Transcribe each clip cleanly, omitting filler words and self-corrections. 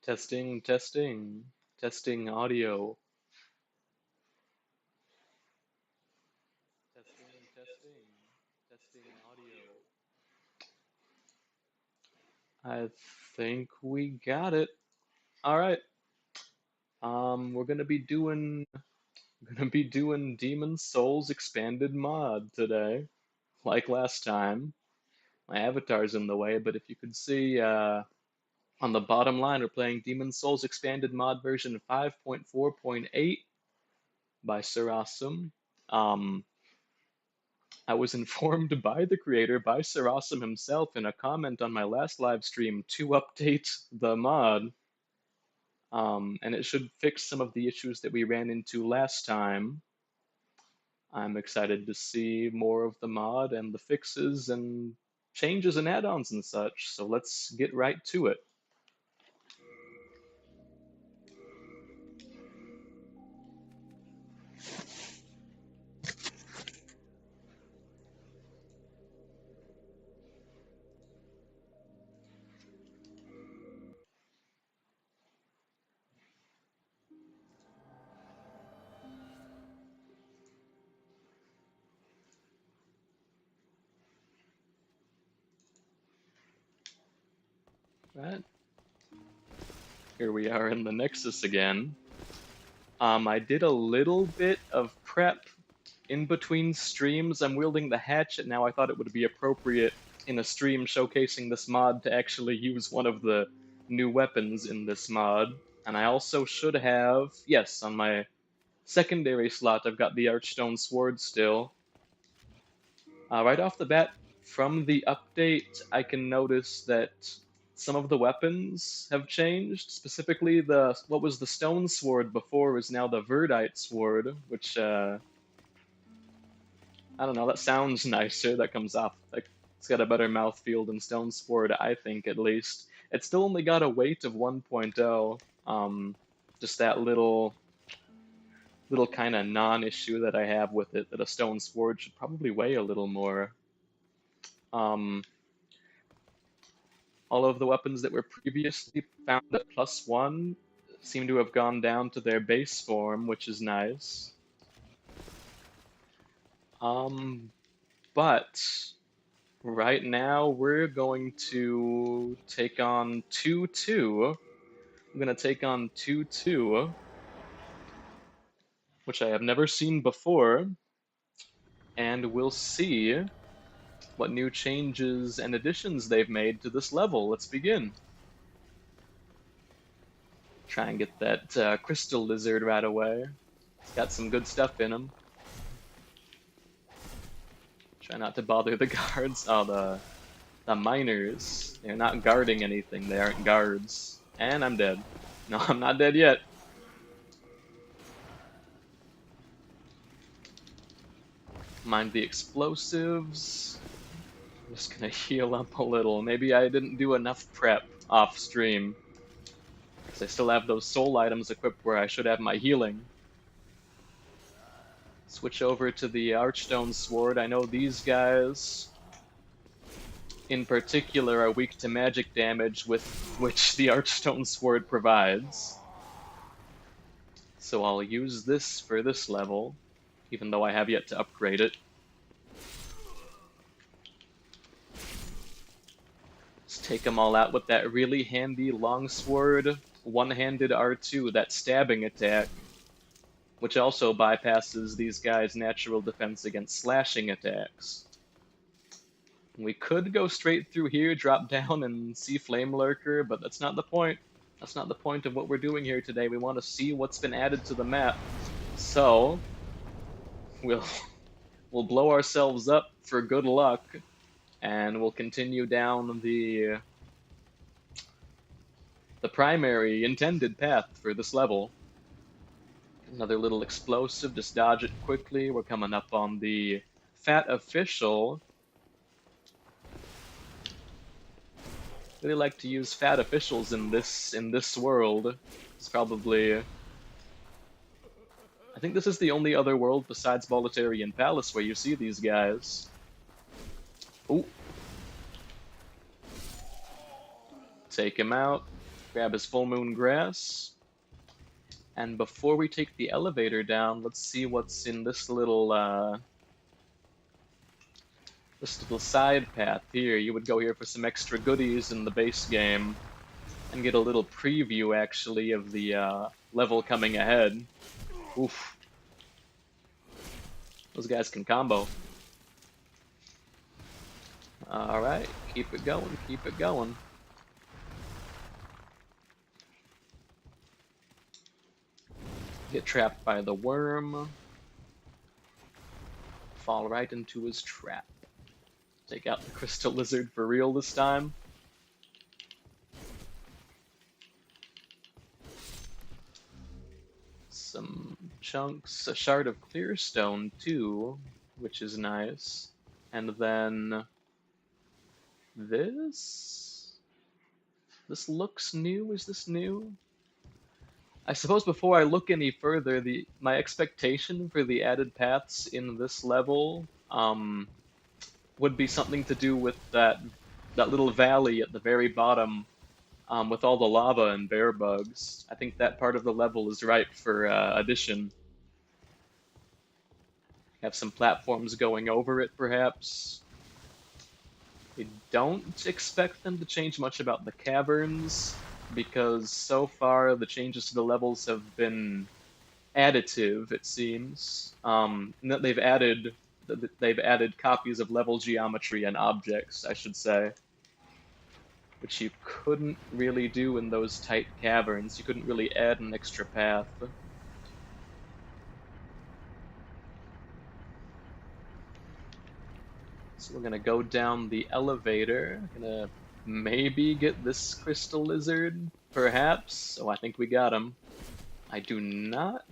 Testing, testing, testing audio. Testing, testing, testing audio. I think we got it. All right. We're gonna be doing Demon Souls expanded mod today, like last time. My avatar's in the way, but if you could see on the bottom line, we're playing Demon Souls expanded mod version 5.4.8 by Sarasum. Um, I was informed by the creator, by Sarasum himself, in a comment on my last live stream to update the mod, and it should fix some of the issues that we ran into last time. I'm excited to see more of the mod and the fixes and changes and add-ons and such, so let's get right to it. Right, here we are in the Nexus again. I did a little bit of prep in between streams. I'm wielding the hatchet now. I thought it would be appropriate in a stream showcasing this mod to actually use one of the new weapons in this mod. And I also should have, yes, on my secondary slot, I've got the Archstone Sword still. Right off the bat, from the update, I can notice that some of the weapons have changed. Specifically, what was the Stone Sword before is now the Verdite Sword, which I don't know, that sounds nicer. That comes off like it's got a better mouthfeel than Stone Sword, I think, at least. It still only got a weight of 1.0. Just that little kind of non-issue that I have with it, that a Stone Sword should probably weigh a little more. Um, all of the weapons that were previously found at +1 seem to have gone down to their base form, which is nice. But right now, we're going to take on 2-2. I'm going to take on 2-2, which I have never seen before, and we'll see what new changes and additions they've made to this level. Let's begin. Try and get that crystal lizard right away. It's got some good stuff in him. Try not to bother the guards. Oh, the miners. They're not guarding anything. They aren't guards. And I'm dead. No, I'm not dead yet. Mind the explosives. I'm just gonna heal up a little. Maybe I didn't do enough prep off stream. Because I still have those soul items equipped where I should have my healing. Switch over to the Archstone Sword. I know these guys in particular are weak to magic damage, with which the Archstone Sword provides. So I'll use this for this level, even though I have yet to upgrade it. Let's take them all out with that really handy longsword, one-handed R2, that stabbing attack, which also bypasses these guys' natural defense against slashing attacks. We could go straight through here, drop down, and see Flame Lurker, but that's not the point. That's not the point of what we're doing here today. We want to see what's been added to the map. So, we'll blow ourselves up for good luck, and we'll continue down the primary intended path for this level. Another little explosive, just dodge it quickly. We're coming up on the Fat Official. Really like to use fat officials in this world. It's probably, I think this is the only other world besides Boletarian Palace where you see these guys. Ooh. Take him out. Grab his full moon grass. And before we take the elevator down, let's see what's in this little side path here. You would go here for some extra goodies in the base game and get a little preview actually of the level coming ahead. Oof. Those guys can combo. Alright, keep it going, keep it going. Get trapped by the worm. Fall right into his trap. Take out the crystal lizard for real this time. Some chunks, a shard of clear stone too, which is nice. And then this looks new. Is this new? I suppose before I look any further, my expectation for the added paths in this level would be something to do with that little valley at the very bottom with all the lava and bear bugs. I think that part of the level is ripe for addition. Have some platforms going over it, perhaps. I don't expect them to change much about the caverns, because so far the changes to the levels have been additive, it seems. They've added copies of level geometry and objects, I should say, which you couldn't really do in those tight caverns. You couldn't really add an extra path. So we're gonna go down the elevator. Gonna maybe get this crystal lizard, perhaps. Oh, I think we got him. I do not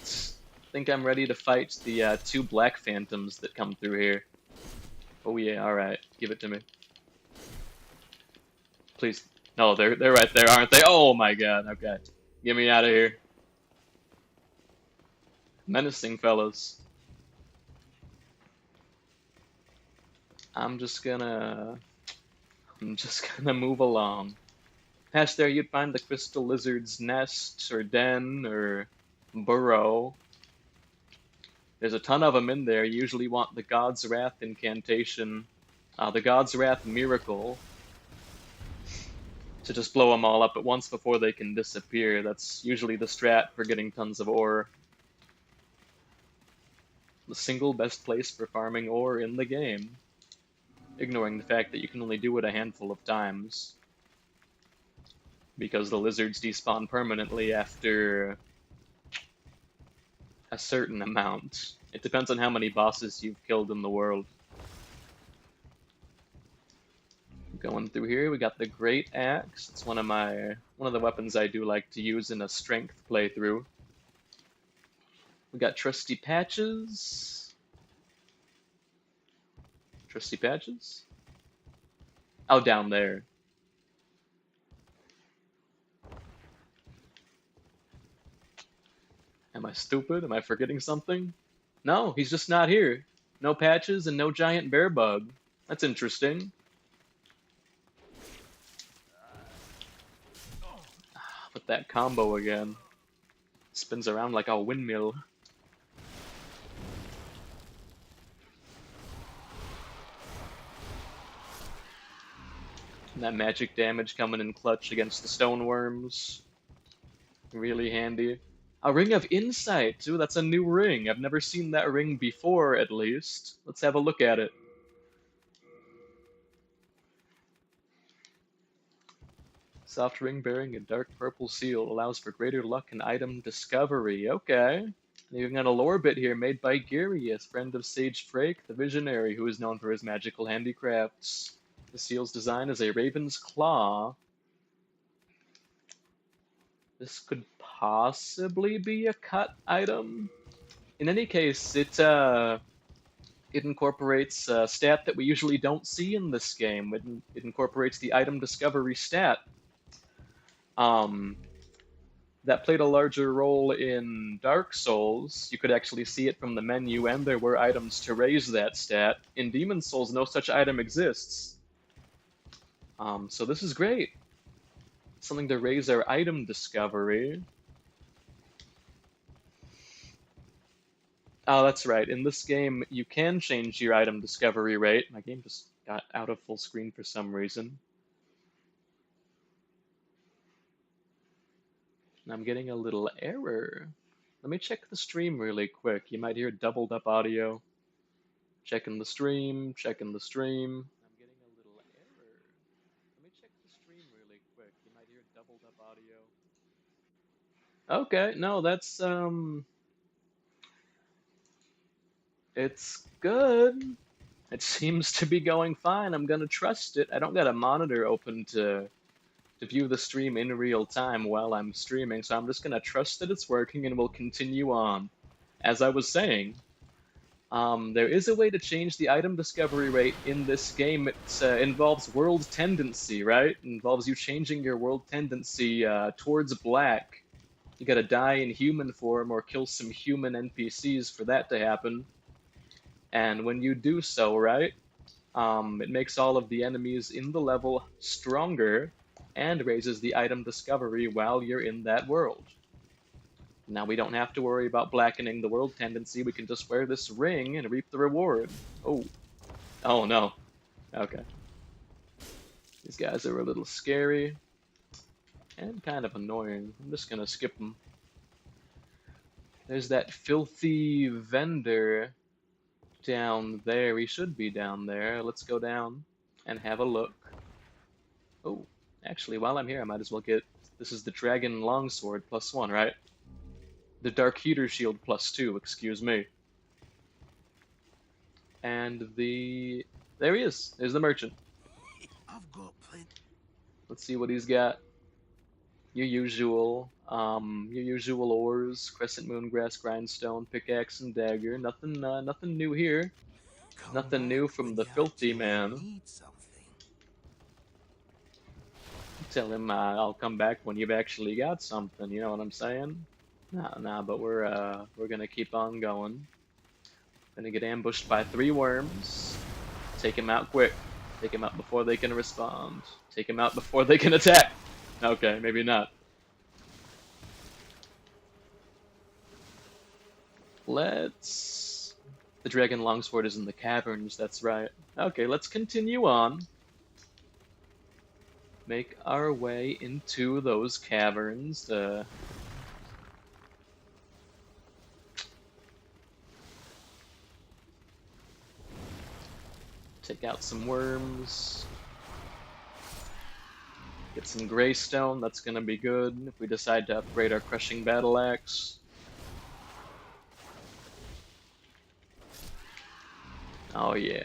think I'm ready to fight the 2 black phantoms that come through here. Oh yeah, alright. Give it to me. Please. No, they're right there, aren't they? Oh my god, okay. Get me out of here. Menacing fellas. I'm just gonna move along. Past there you'd find the crystal lizard's nest, or den, or burrow. There's a ton of them in there. You usually want the God's Wrath incantation, the God's Wrath miracle, to just blow them all up at once before they can disappear. That's usually the strat for getting tons of ore. The single best place for farming ore in the game, ignoring the fact that you can only do it a handful of times, because the lizards despawn permanently after a certain amount. It depends on how many bosses you've killed in the world. Going through here, we got the Great Axe. It's one of the weapons I do like to use in a strength playthrough. We got Trusty Patches. Trusty Patches? Oh, down there. Am I stupid? Am I forgetting something? No, he's just not here. No Patches and no giant bear bug. That's interesting. With that combo again. Spins around like a windmill. And that magic damage coming in clutch against the stone worms. Really handy. A Ring of Insight, too. That's a new ring. I've never seen that ring before, at least. Let's have a look at it. Soft ring bearing a dark purple seal allows for greater luck and item discovery. Okay. And you've got a lore bit here made by Garius, friend of Sage Frake, the Visionary, who is known for his magical handicrafts. The seal's design is a raven's claw. This could possibly be a cut item. In any case, it incorporates a stat that we usually don't see in this game. It incorporates the item discovery stat. That played a larger role in Dark Souls. You could actually see it from the menu, and there were items to raise that stat. In Demon Souls, no such item exists. So this is great. Something to raise our item discovery. Oh, that's right. In this game, you can change your item discovery rate. My game just got out of full screen for some reason. And I'm getting a little error. Let me check the stream really quick. You might hear doubled up audio. Checking the stream, checking the stream. I'm getting a little error. Let me check the stream really quick. You might hear doubled up audio. Okay, no, that's it's good. It seems to be going fine. I'm gonna trust it. I don't got a monitor open to view the stream in real time while I'm streaming, so I'm just gonna trust that it's working and we'll continue on. As I was saying, there is a way to change the item discovery rate in this game. It involves world tendency, right? It involves you changing your world tendency towards black. You gotta die in human form or kill some human NPCs for that to happen. And when you do so, right, it makes all of the enemies in the level stronger and raises the item discovery while you're in that world. Now we don't have to worry about blackening the world tendency. We can just wear this ring and reap the reward. Oh. Oh no. Okay. These guys are a little scary and kind of annoying. I'm just gonna skip them. There's that filthy vendor down there. He should be down there. Let's go down and have a look. Oh, actually, while I'm here, I might as well get... This is the Dragon Longsword +1, right? The Dark Heater Shield +2, excuse me. And the... There he is. There's the merchant. I've got plenty. Let's see what he's got. Your usual ores, Crescent Moongrass, Grindstone, Pickaxe, and Dagger. Nothing new here. Come Nothing back new from when the you Filthy actually Man. need something. Tell him I'll come back when you've actually got something. You know what I'm saying? Nah, but we're gonna keep on going. Gonna get ambushed by 3 worms. Take him out quick. Take him out before they can respond. Take him out before they can attack. Okay, maybe not. Let's... The Dragon Longsword is in the caverns, that's right. Okay, let's continue on. Make our way into those caverns. Take out some worms. Get some Greystone, that's gonna be good if we decide to upgrade our Crushing Battle Axe. Oh yeah.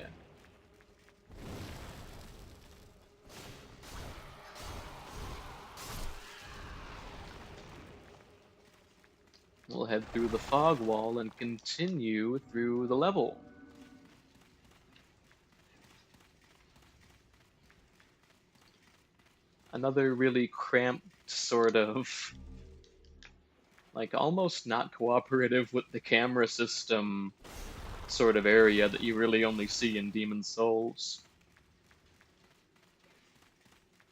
We'll head through the fog wall and continue through the level. Another really cramped sort of, like almost not cooperative with the camera system sort of area that you really only see in Demon's Souls.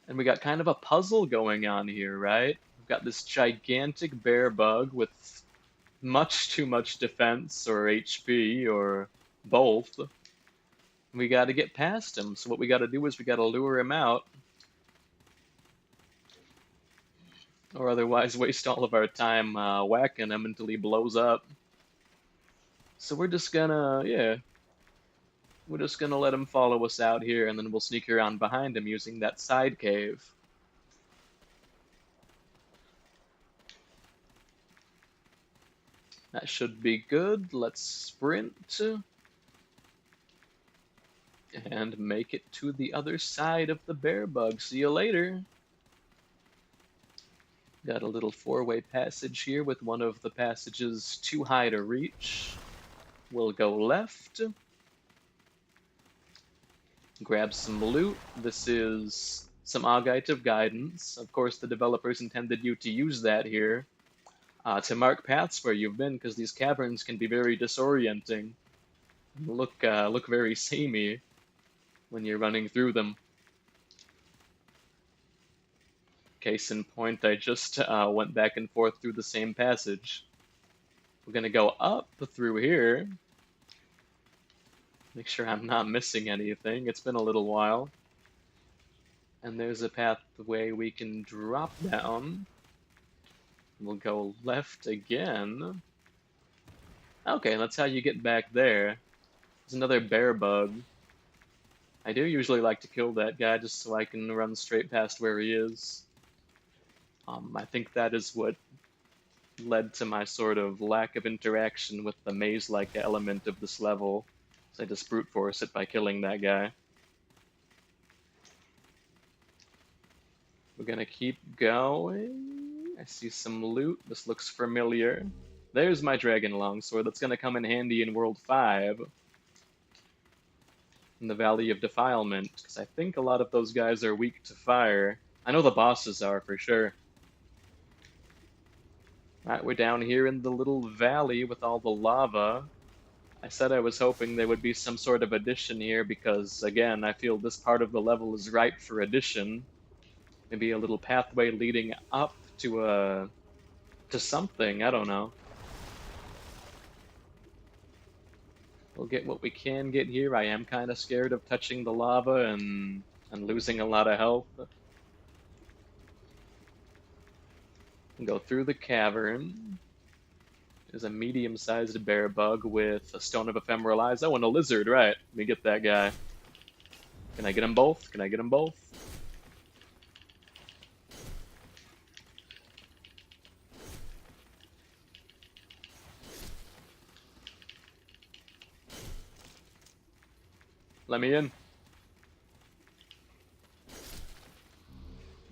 And we got kind of a puzzle going on here, right? We've got this gigantic bear bug with much too much defense or HP or both. We got to get past him. So what we got to do is we got to lure him out, or otherwise waste all of our time whacking him until he blows up. So we're just gonna, yeah, we're just gonna let him follow us out here, and then we'll sneak around behind him using that side cave. That should be good. Let's sprint and make it to the other side of the bear bug. See you later. Got a little 4-way passage here with one of the passages too high to reach. We'll go left. Grab some loot. This is some Augite of Guidance. Of course, the developers intended you to use that here to mark paths where you've been, because these caverns can be very disorienting. Look very samey when you're running through them. Case in point, I just went back and forth through the same passage. We're gonna go up through here. Make sure I'm not missing anything. It's been a little while. And there's a pathway we can drop down. We'll go left again. Okay, that's how you get back there. There's another bear bug. I do usually like to kill that guy just so I can run straight past where he is. I think that is what led to my sort of lack of interaction with the maze-like element of this level. So I just brute force it by killing that guy. We're gonna keep going. I see some loot. This looks familiar. There's my dragon longsword. That's gonna come in handy in World 5. In the Valley of Defilement, because I think a lot of those guys are weak to fire. I know the bosses are for sure. Right, we're down here in the little valley with all the lava. I said I was hoping there would be some sort of addition here because, again, I feel this part of the level is ripe for addition. Maybe a little pathway leading up to something, I don't know. We'll get what we can get here. I am kind of scared of touching the lava and losing a lot of health. Go through the cavern. There's a medium-sized bear bug with a stone of ephemeral eyes. Oh, and a lizard, right. Let me get that guy. Can I get them both? Can I get them both? Let me in.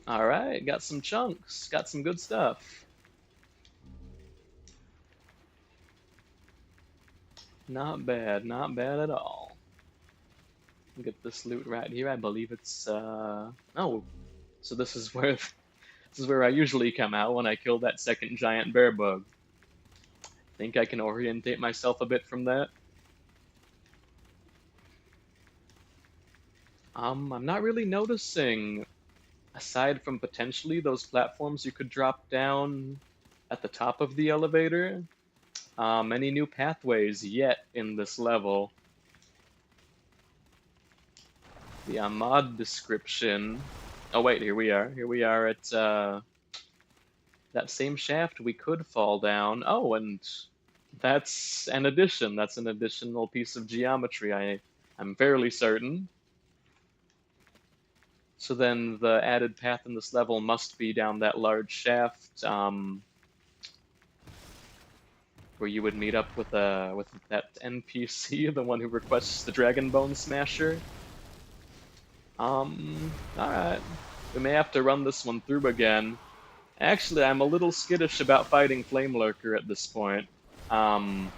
Alright, got some chunks. Got some good stuff. Not bad, not bad at all. Get this loot right here. I believe it's oh, so this is where this is where I usually come out when I kill that second giant bear bug. Think I can orientate myself a bit from that. I'm not really noticing, aside from potentially those platforms you could drop down at the top of the elevator, any new pathways yet in this level. The mod description. Oh wait, here we are. Here we are at that same shaft we could fall down. Oh, and that's an addition. That's an additional piece of geometry, I'm fairly certain. So then the added path in this level must be down that large shaft, where you would meet up with that NPC, the one who requests the Dragon Bone Smasher. Alright. We may have to run this one through again. Actually, I'm a little skittish about fighting Flame Lurker at this point. I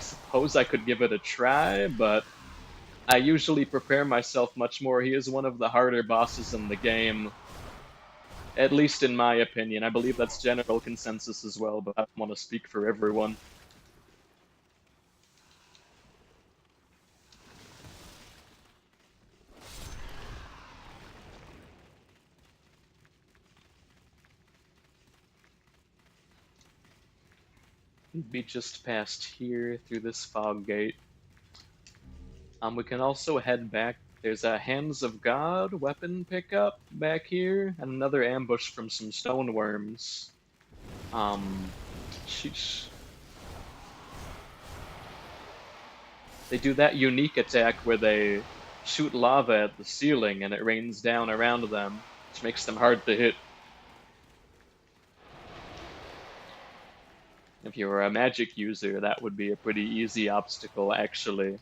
suppose I could give it a try, but I usually prepare myself much more. He is one of the harder bosses in the game, at least in my opinion. I believe that's general consensus as well, but I don't want to speak for everyone. Be just past here through this fog gate. We can also head back. There's a Hands of God weapon pickup back here, and another ambush from some stone worms. Sheesh. They do that unique attack where they shoot lava at the ceiling and it rains down around them, which makes them hard to hit. If you were a magic user, that would be a pretty easy obstacle, actually.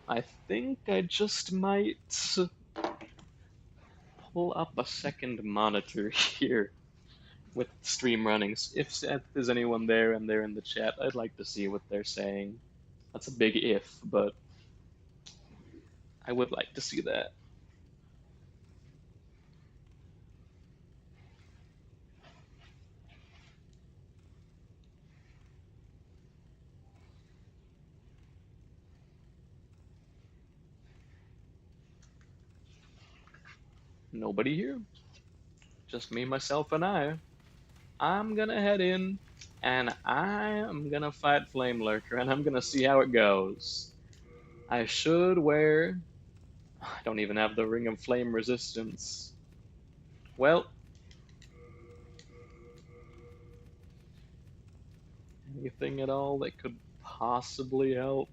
I think I just might pull up a second monitor here with stream running. If there's anyone there and they're in the chat, I'd like to see what they're saying. That's a big if, but I would like to see that. Nobody here. Just me, myself, and I. I'm gonna head in, and I am gonna fight Flame Lurker, and I'm gonna see how it goes. I should wear... I don't even have the Ring of Flame Resistance. Well, anything at all that could possibly help?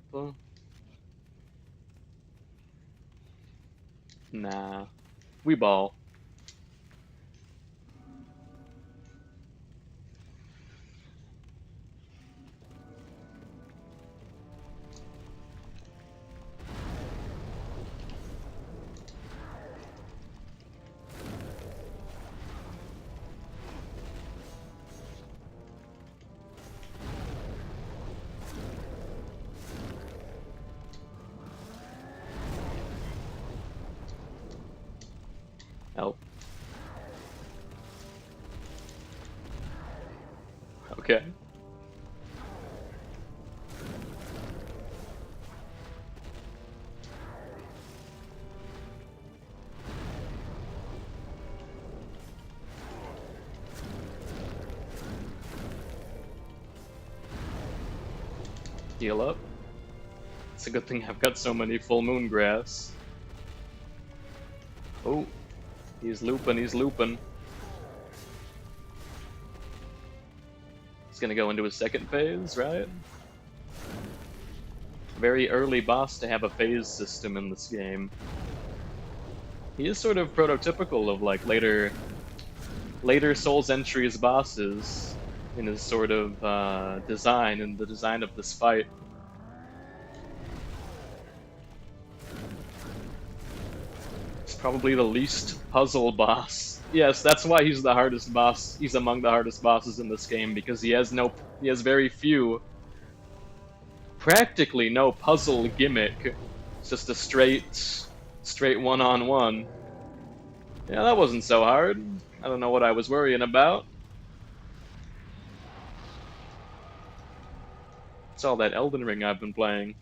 Nah. We ball. Help. Okay. Heal up. It's a good thing I've got so many full moon grass. Oh, he's looping, he's looping. He's gonna go into his second phase, right? Very early boss to have a phase system in this game. He is sort of prototypical of like later Souls entries bosses in his sort of design and the design of this fight. It's probably the least puzzle boss. Yes, that's why he's the hardest boss. He's among the hardest bosses in this game because he has very few, practically no puzzle gimmick. It's just a straight one-on-one. Yeah, that wasn't so hard. I don't know what I was worrying about. It's all that Elden Ring I've been playing.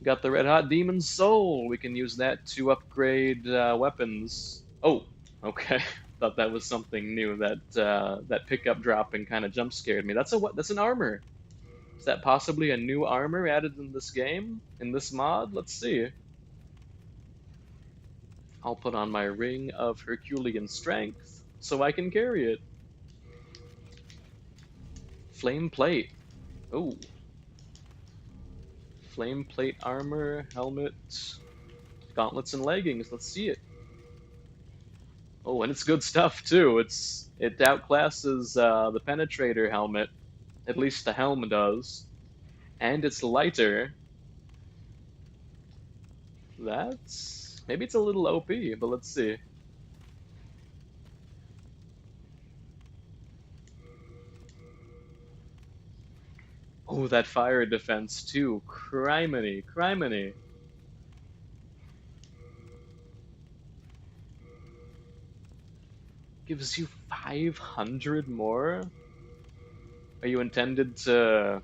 Got the Red Hot Demon Soul. We can use that to upgrade weapons. Oh, okay. Thought that was something new. That pickup dropping kind of jump scared me. That's an armor. Is that possibly a new armor added in this game? In this mod? Let's see. I'll put on my Ring of Herculean Strength so I can carry it. Flame Plate. Oh. Flame Plate armor, helmet, gauntlets, and leggings. Let's see it. Oh, and it's good stuff too. It outclasses the Penetrator helmet. At least the helm does. And it's lighter. Maybe it's a little OP, but let's see. Oh, that fire defense too. Criminy, criminy. Gives you 500 more? Are you intended to...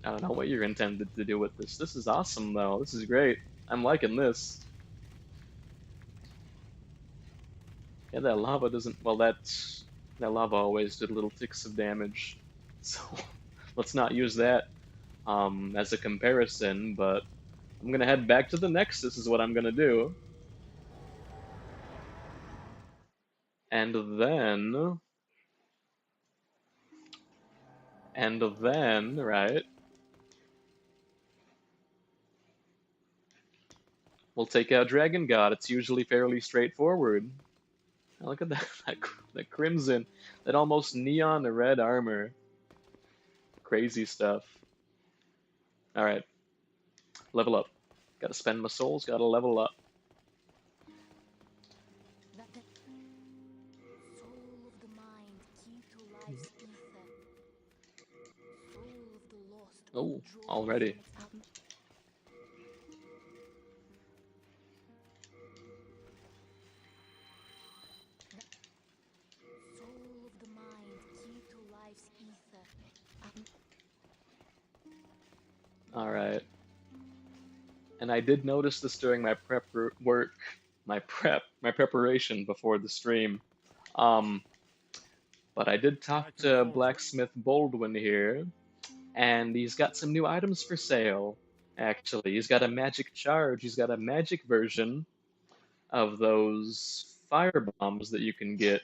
I don't know what you're intended to do with this. This is awesome though. This is great. I'm liking this. Yeah, that lava doesn't... Well, that lava always did little ticks of damage. So let's not use that as a comparison, but I'm gonna head back to the Nexus is what I'm gonna do. And then, right, we'll take out Dragon God. It's usually fairly straightforward. Now look at that, that crimson, that almost neon red armor. Crazy stuff. Alright, level up. Gotta spend my souls, gotta level up. Oh, already. Alright. And I did notice this during my my preparation before the stream. Um, but I did talk I can to forge it. Blacksmith Baldwin here, and he's got some new items for sale. Actually, he's got a magic charge. He's got a magic version of those fire bombs that you can get.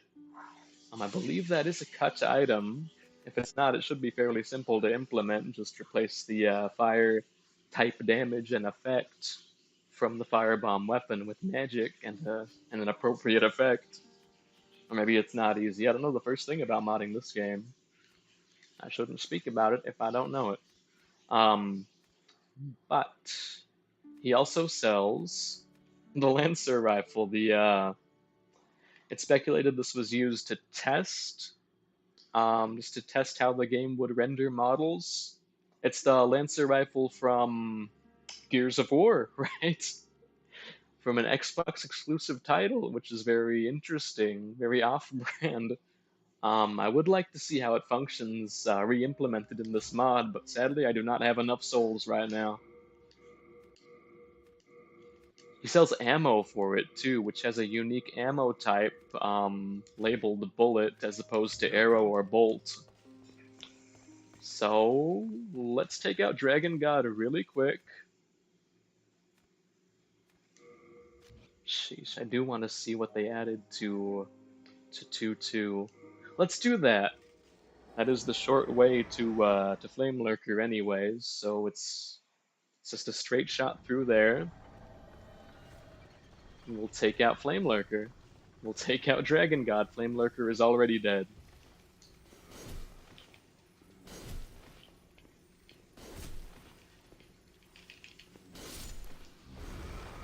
I believe that is a cut item. If it's not, it should be fairly simple to implement. Just replace the fire type damage and effect from the firebomb weapon with magic and an appropriate effect. Or maybe it's not easy. I don't know the first thing about modding this game. I shouldn't speak about it if I don't know it. Um, but he also sells the Lancer rifle. It's speculated this was used to test just to test how the game would render models. It's the Lancer rifle from Gears of War, right? From an Xbox exclusive title, which is very interesting, very off brand. I would like to see how it functions re implemented in this mod, but sadly, I do not have enough souls right now. He sells ammo for it too, which has a unique ammo type labeled bullet as opposed to arrow or bolt. So let's take out Dragon God really quick. Sheesh, I do want to see what they added to 2-2. Let's do that. That is the short way to Flame Lurker anyways, so it's just a straight shot through there. And we'll take out Flame Lurker. We'll take out Dragon God. Flame Lurker is already dead.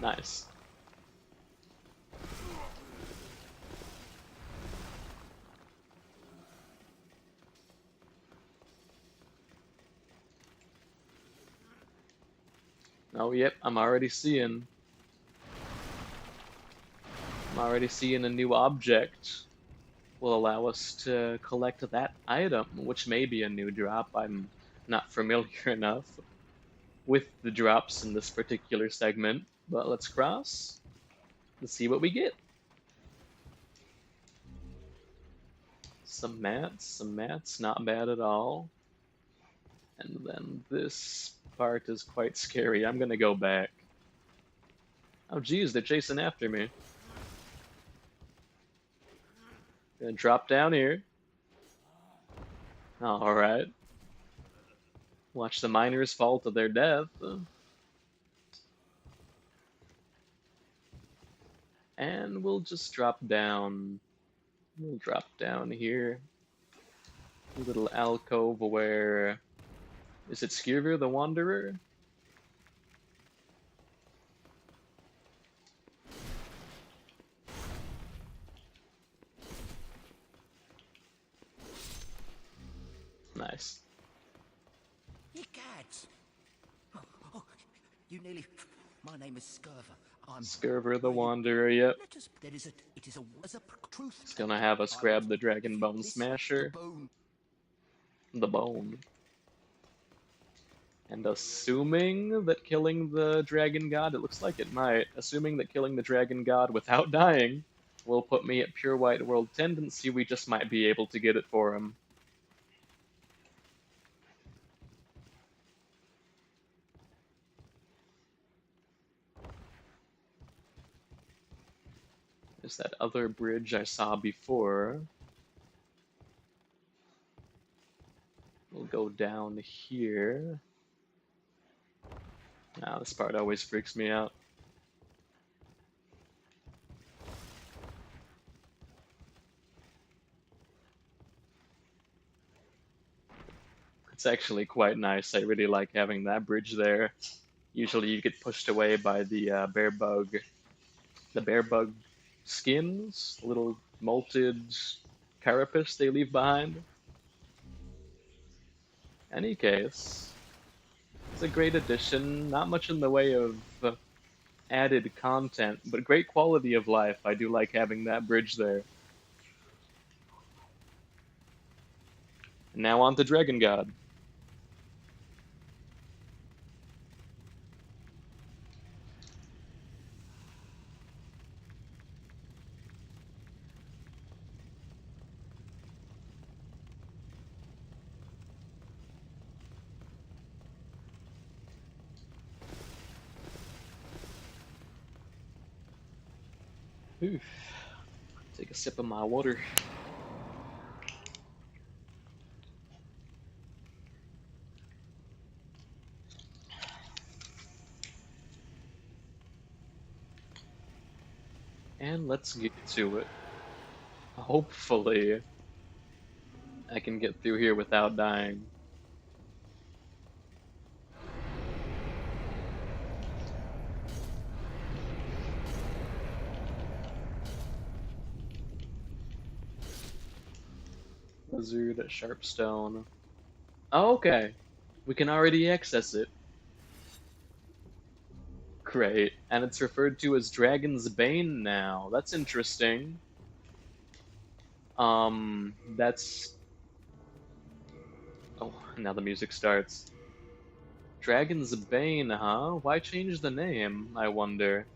Nice. Oh, yep, I'm already seeing. I'm already seeing a new object will allow us to collect that item, which may be a new drop. I'm not familiar enough with the drops in this particular segment, but let's cross and see what we get. Some mats, not bad at all. And then this part is quite scary. I'm gonna go back. Oh geez, they're chasing after me. Gonna drop down here. Alright. Watch the miners fall to their death. And we'll just drop down. We'll drop down here. A little alcove where... Is it Skirvir the Wanderer? Nice. Egads! Oh, you nearly. My name is Skirver. I'm Skirvir the Wanderer, yep. Let us. There is a. It is a truth. It's gonna have us grab the Dragon Bone Smasher. The bone. And assuming that killing the Dragon God, it looks like it might, assuming that killing the Dragon God without dying will put me at Pure White World Tendency, we just might be able to get it for him. There's that other bridge I saw before. We'll go down here. Now, this part always freaks me out. It's actually quite nice. I really like having that bridge there. Usually you get pushed away by the bear bug skins, little molted carapace they leave behind. Any case, it's a great addition. Not much in the way of added content, but great quality of life. I do like having that bridge there. And now on to Dragon God. Oof. Take a sip of my water. And let's get to it. Hopefully, I can get through here without dying. Lizard at Sharpstone. Oh, okay. We can already access it. Great. And it's referred to as Dragon's Bane now. That's interesting. That's... Oh, now the music starts. Dragon's Bane, huh? Why change the name, I wonder?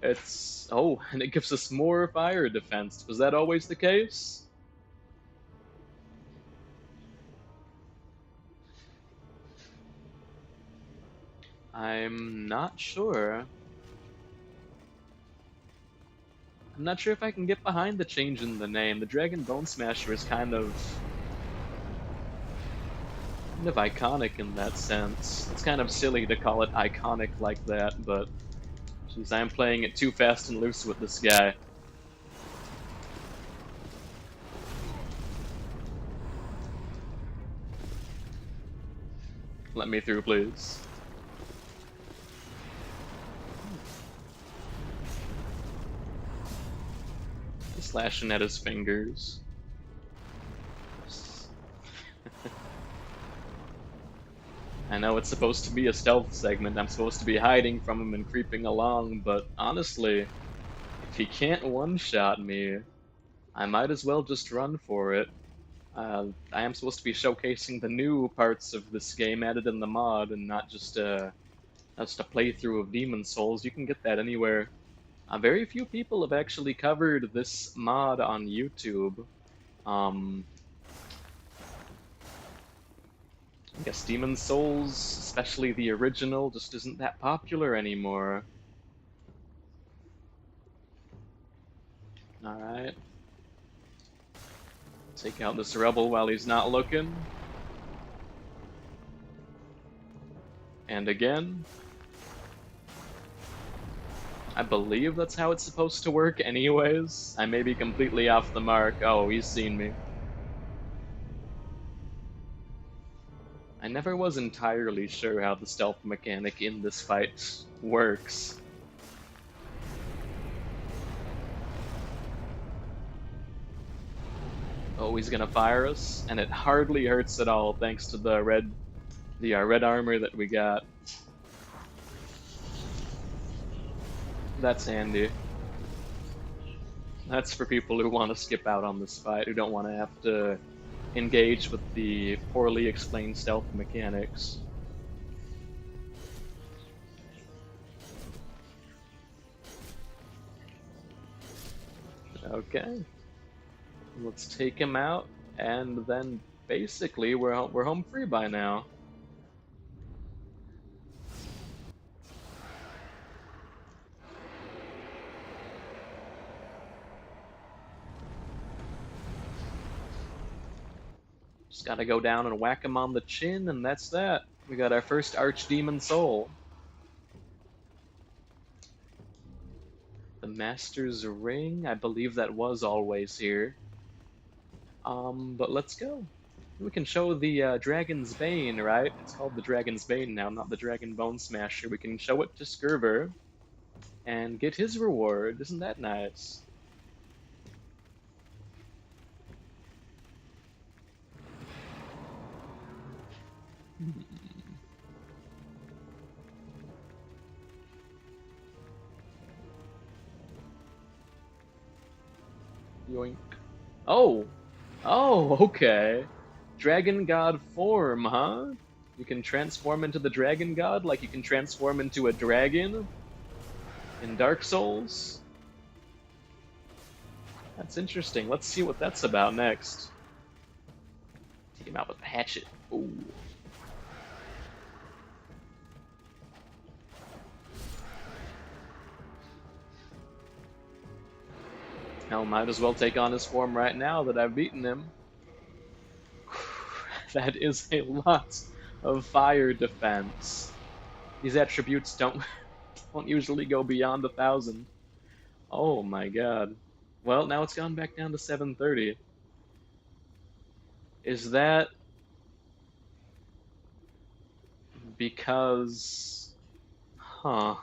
It's... Oh, and it gives us more fire defense. Was that always the case? I'm not sure. I'm not sure if I can get behind the change in the name. The Dragon Bone Smasher is kind of iconic in that sense. It's kind of silly to call it iconic like that, but geez, I'm playing it too fast and loose with this guy. Let me through, please. Slashing at his fingers. I know it's supposed to be a stealth segment. I'm supposed to be hiding from him and creeping along, but honestly, if he can't one-shot me, I might as well just run for it. I am supposed to be showcasing the new parts of this game added in the mod, and not just a playthrough of Demon Souls. You can get that anywhere. Very few people have actually covered this mod on YouTube. I guess Demon Souls, especially the original, just isn't that popular anymore. Alright. Take out this rebel while he's not looking. And again. I believe that's how it's supposed to work anyways. I may be completely off the mark. Oh, he's seen me. I never was entirely sure how the stealth mechanic in this fight works. Oh, he's gonna fire us, and it hardly hurts at all thanks to the red armor that we got. That's handy. That's for people who want to skip out on this fight, who don't want to have to engage with the poorly explained stealth mechanics. Okay. Let's take him out, and then basically we're home free by now. Just gotta go down and whack him on the chin, and that's that. We got our first Archdemon Soul. The Master's Ring, I believe that was always here. But let's go. We can show the Dragon's Bane, right? It's called the Dragon's Bane now, not the Dragon Bone Smasher. We can show it to Skirver and get his reward. Isn't that nice? Yoink. Oh! Oh, okay. Dragon God form, huh? You can transform into the Dragon God like you can transform into a dragon in Dark Souls? That's interesting. Let's see what that's about next. Take him out with a hatchet. Ooh. Hell, might as well take on his form right now that I've beaten him. That is a lot of fire defense. These attributes don't usually go beyond 1,000. Oh my god. Well, now it's gone back down to 730. Is that because... Huh.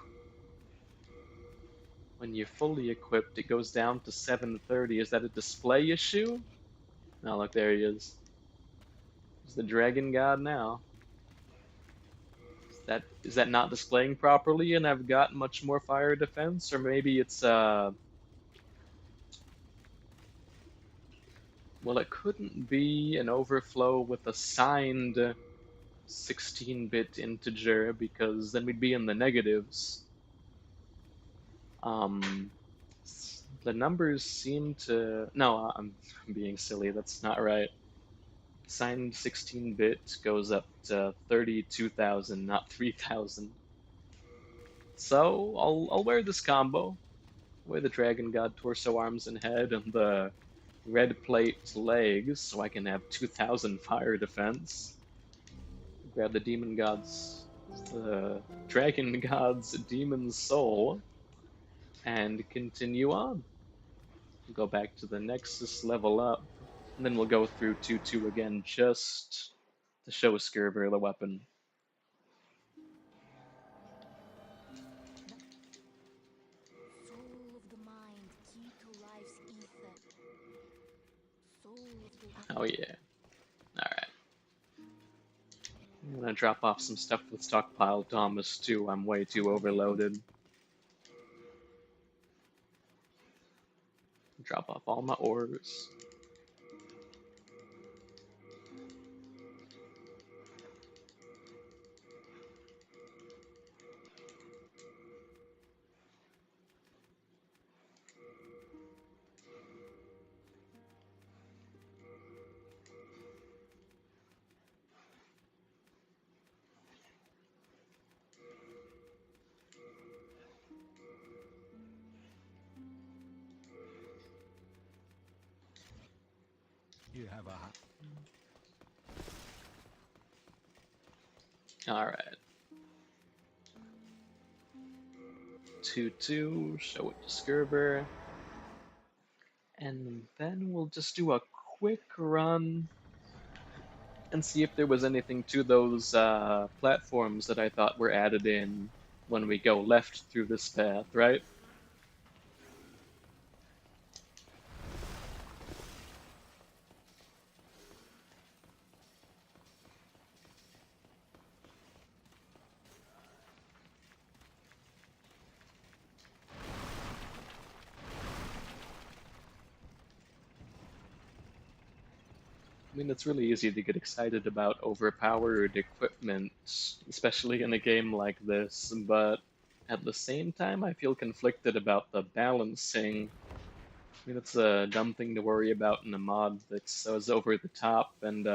When you're fully equipped, it goes down to 730. Is that a display issue? No, look, there he is. He's the Dragon God now. Is that not displaying properly and I've got much more fire defense? Or maybe it's, well, it couldn't be an overflow with a signed 16-bit integer because then we'd be in the negatives. Um, the numbers seem to... No, I'm being silly. That's not right. Signed 16-bit goes up to 32,000, not 3,000. So I'll wear this combo. Wear the Dragon God torso, arms, and head, and the red plate legs, so I can have 2,000 fire defense. Grab the Dragon God's Demon Soul, and continue on. We'll go back to the Nexus, level up, and then we'll go through 2-2 again just to show Skirver the weapon. Soul of the mind, key to life's ether. Soul of the... Oh yeah. Alright. I'm gonna drop off some stuff with Stockpile Thomas too. I'm way too overloaded. Drop off all my ores. You have a... Alright. 2-2, show it to Skirver. And then we'll just do a quick run and see if there was anything to those platforms that I thought were added in when we go left through this path, right? I mean, it's really easy to get excited about overpowered equipment, especially in a game like this, but at the same time, I feel conflicted about the balancing. I mean, it's a dumb thing to worry about in a mod that's so over the top and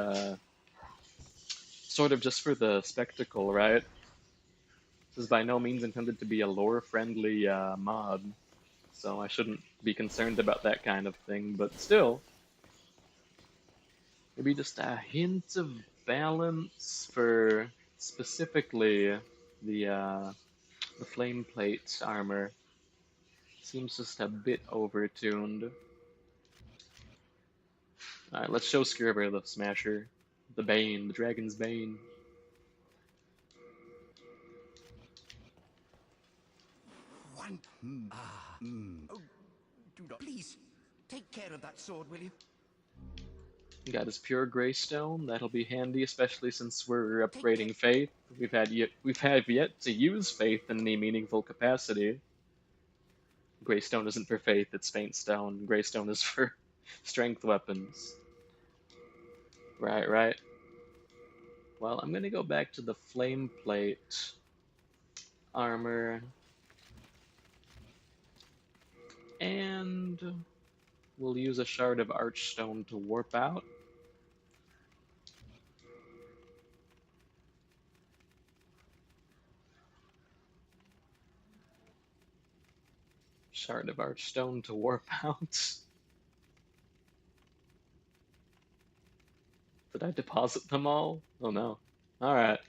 sort of just for the spectacle, right? This is by no means intended to be a lore-friendly mod, so I shouldn't be concerned about that kind of thing, but still, maybe just a hint of balance for specifically the flame plate armor. Seems just a bit overtuned. Alright, let's show Skirver the Smasher. The Bane, the Dragon's Bane. One... Oh, do not... Please, take care of that sword, will you? Got his pure Greystone. That'll be handy, especially since we're upgrading Faith. We've yet to use Faith in any meaningful capacity. Greystone isn't for Faith, it's Faint Stone. Greystone is for strength weapons. Right. Well, I'm gonna go back to the Flame Plate armor. And we'll use a Shard of Archstone to warp out. Shard of Archstone to warp out. Did I deposit them all? Oh no. Alright.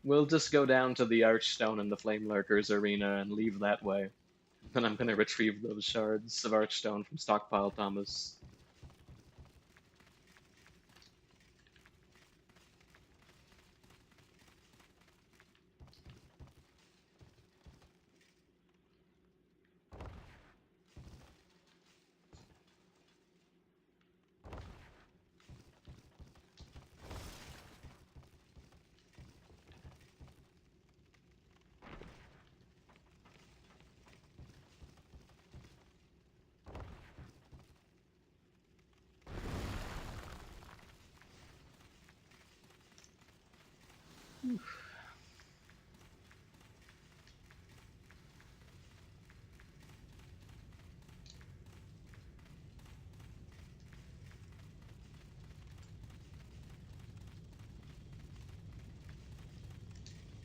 We'll just go down to the Archstone in the Flame Lurkers arena and leave that way. Then I'm gonna retrieve those shards of Archstone from Stockpile Thomas.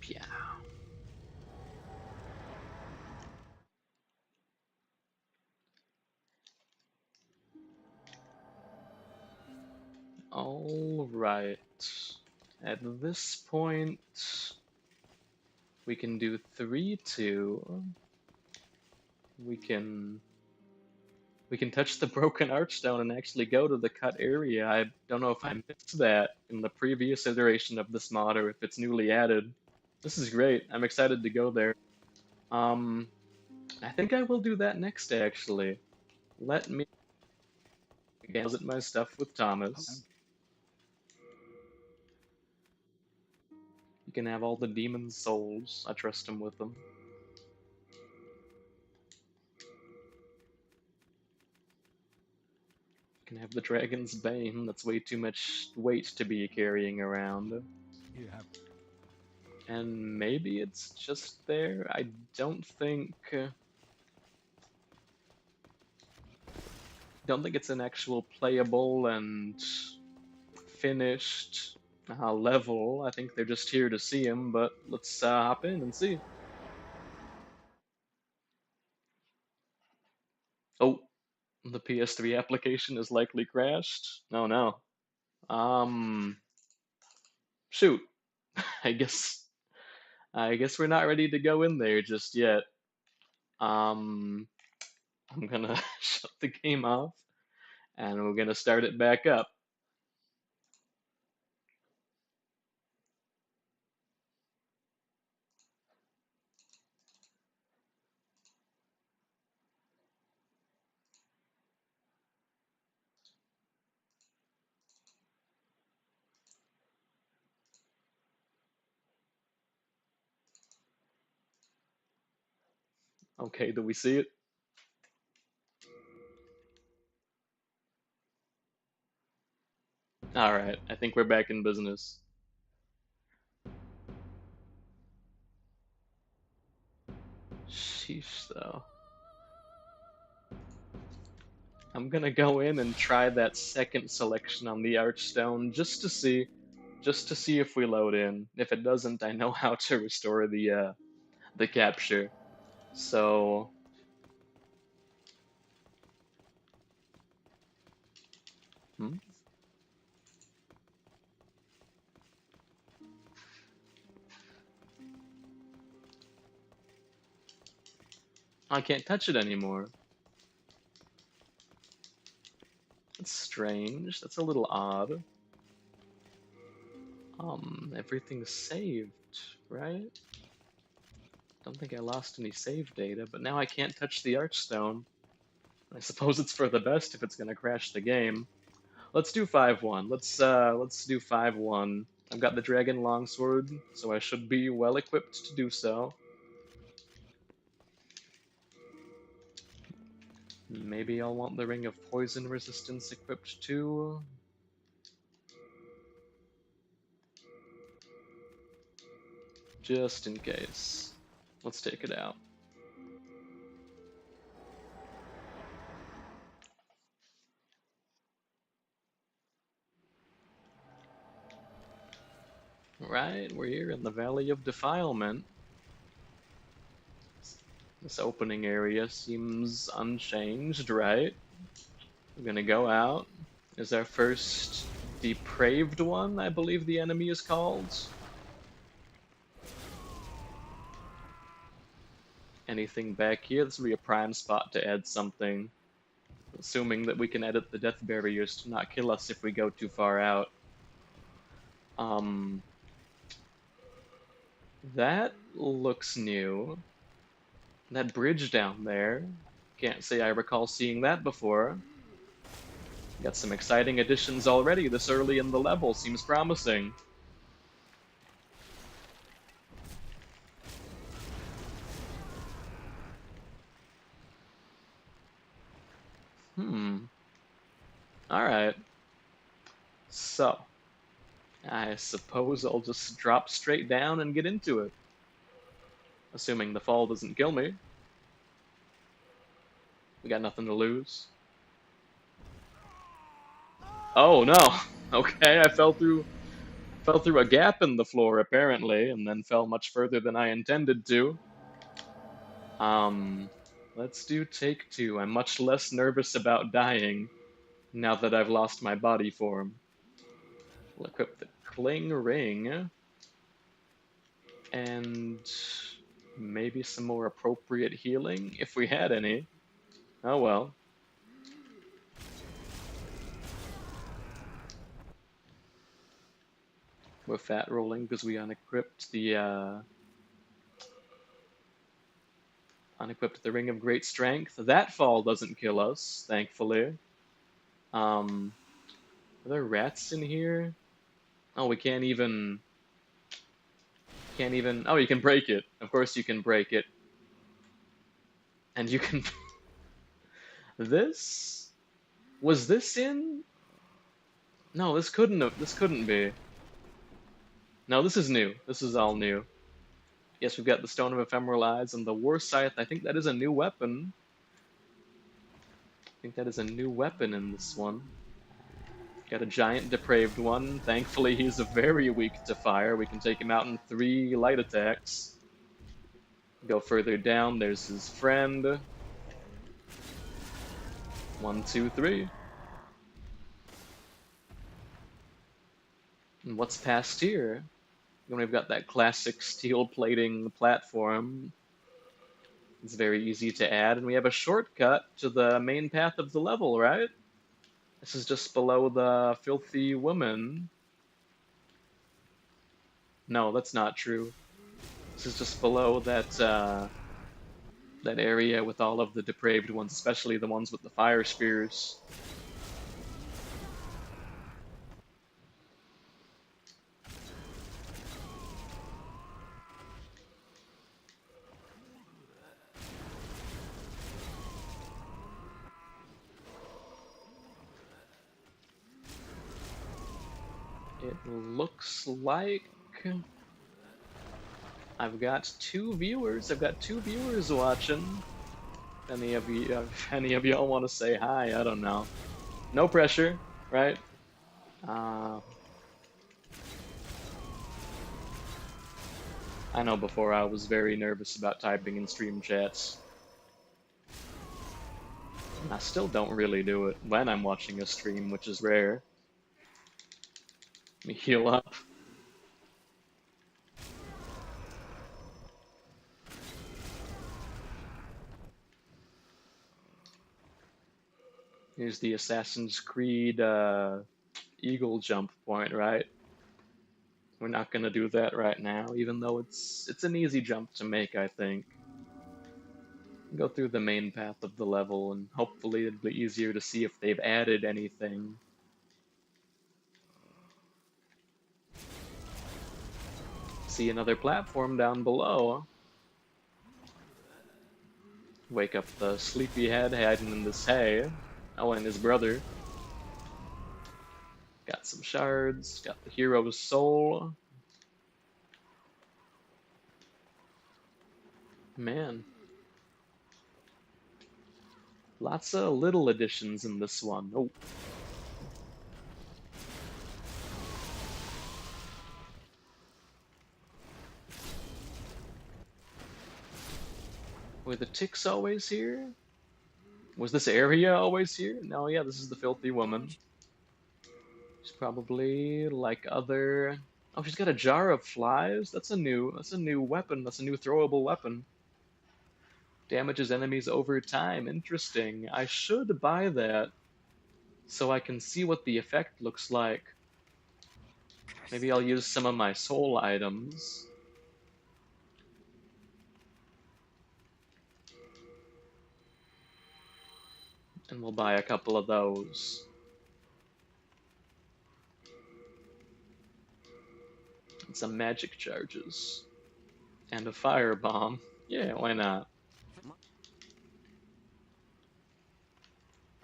Yeah. All right. At this point, we can do 3-2. We can touch the broken archstone and actually go to the cut area. I don't know if I missed that in the previous iteration of this mod or if it's newly added. This is great. I'm excited to go there. I think I will do that next actually. Let me deposit my stuff with Thomas. You can have all the demon souls. I trust him with them. You can have the Dragon's Bane. That's way too much weight to be carrying around. You have. And maybe it's just there. I don't think it's an actual playable and finished level. I think they're just here to see him, but let's hop in and see. Oh, the PS3 application is likely crashed. Oh no. Shoot. I guess we're not ready to go in there just yet. I'm gonna shut the game off and we're gonna start it back up. Okay, do we see it? Alright, I think we're back in business. Sheesh, though. I'm gonna go in and try that second selection on the Archstone just to see if we load in. If it doesn't, I know how to restore the capture. So hmm? I can't touch it anymore. That's strange. That's a little odd. Everything's saved, right? Don't think I lost any save data, but now I can't touch the Archstone. I suppose it's for the best if it's gonna crash the game. Let's do 5-1. Let's do 5-1. I've got the Dragon Longsword, so I should be well equipped to do so. Maybe I'll want the Ring of Poison Resistance equipped too. Just in case. Let's take it out. Right, we're here in the Valley of Defilement. This opening area seems unchanged, right? We're gonna go out. Is our first depraved one, I believe the enemy is called. Anything back here? This would be a prime spot to add something. Assuming that we can edit the death barriers to not kill us if we go too far out. That looks new. That bridge down there. Can't say I recall seeing that before. Got some exciting additions already this early in the level. Seems promising. Alright. So, I suppose I'll just drop straight down and get into it. Assuming the fall doesn't kill me. We got nothing to lose. Oh no! Okay, I fell through a gap in the floor apparently, and then fell much further than I intended to. Let's do take 2. I'm much less nervous about dying now that I've lost my body form. We'll equip the Cling Ring. And maybe some more appropriate healing, if we had any. Oh well. We're fat rolling because we unequipped the Ring of Great Strength. That fall doesn't kill us, thankfully. Are there rats in here? Oh, we can't even. Oh, you can break it. Of course you can break it. And you can. This? Was this in? No, this couldn't be. No, this is new. This is all new. Yes, we've got the Stone of Ephemeral Eyes and the War Scythe. I think that is a new weapon. I think that is a new weapon in this one. Got a giant depraved one. Thankfully, he's very weak to fire. We can take him out in 3 light attacks. Go further down, there's his friend. 1, 2, 3. And what's past here? And we've got that classic steel plating platform. It's very easy to add, and we have a shortcut to the main path of the level, right? This is just below the filthy woman. No, that's not true. This is just below that that area with all of the depraved ones, especially the ones with the fire spears. It looks like I've got 2 viewers. I've got 2 viewers watching. If any of y'all want to say hi, I don't know. No pressure, right? I know before I was very nervous about typing in stream chats. I still don't really do it when I'm watching a stream, which is rare. Let me heal up. Here's the Assassin's Creed eagle jump point, right? We're not gonna do that right now, even though it's an easy jump to make, I think. Go through the main path of the level, and hopefully it'll be easier to see if they've added anything. See another platform down below. Wake up the sleepyhead hiding in this hay. Oh, and his brother. Got some shards, got the hero's soul. Man. Lots of little additions in this one. Oh. Were the ticks always here? Was this area always here? No, yeah, this is the filthy woman. She's probably like other. Oh, she's got a jar of flies. That's a new weapon. That's a new throwable weapon. Damages enemies over time. Interesting. I should buy that so I can see what the effect looks like. Maybe I'll use some of my soul items. And we'll buy a couple of those. And some magic charges. And a fire bomb. Yeah, why not?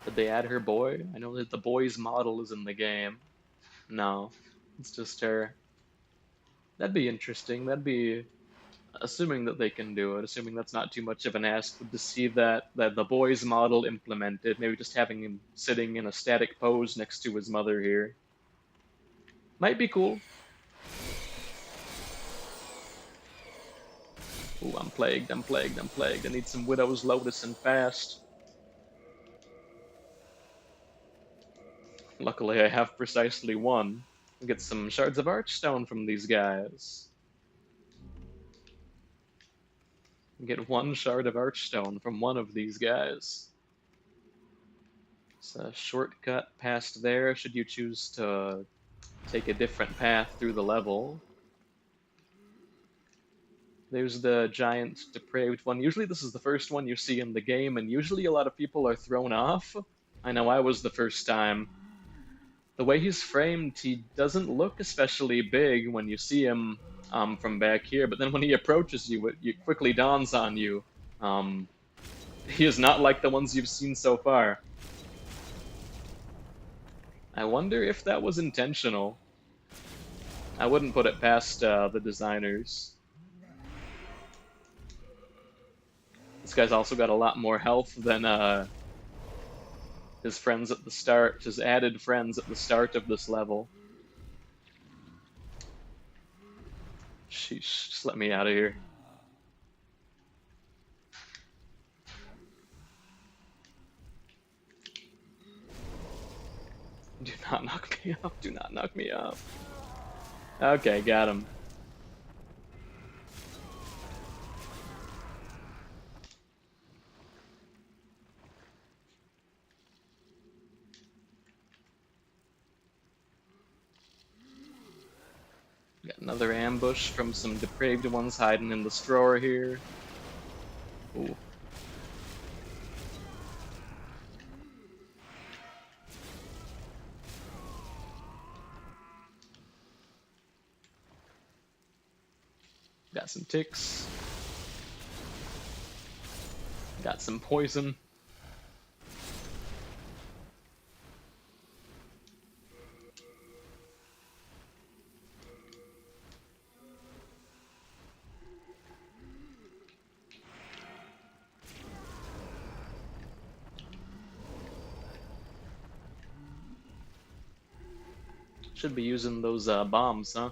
Did they add her boy? I know that the boy's model is in the game. No, it's just her. That'd be interesting. That'd be assuming that they can do it, assuming that's not too much of an ask, to see that the boy's model implemented, maybe just having him sitting in a static pose next to his mother here. Might be cool. Ooh, I'm plagued, I'm plagued, I'm plagued. I need some Widow's Lotus and fast. Luckily, I have precisely one. I'll get some Shards of Archstone from these guys. Get one Shard of Archstone from one of these guys. It's a shortcut past there, should you choose to take a different path through the level. There's the giant depraved one. Usually this is the first one you see in the game, and usually a lot of people are thrown off. I know I was the first time. The way he's framed, he doesn't look especially big when you see him from back here, but then when he approaches you, it quickly dawns on you. He is not like the ones you've seen so far. I wonder if that was intentional. I wouldn't put it past the designers. This guy's also got a lot more health than his friends at the start, his added friends at the start of this level. Sheesh, just let me out of here. Do not knock me up, do not knock me up. Okay, got him. Got another ambush from some depraved ones hiding in the straw here. Ooh. Got some ticks. Got some poison. Should be using those bombs, huh?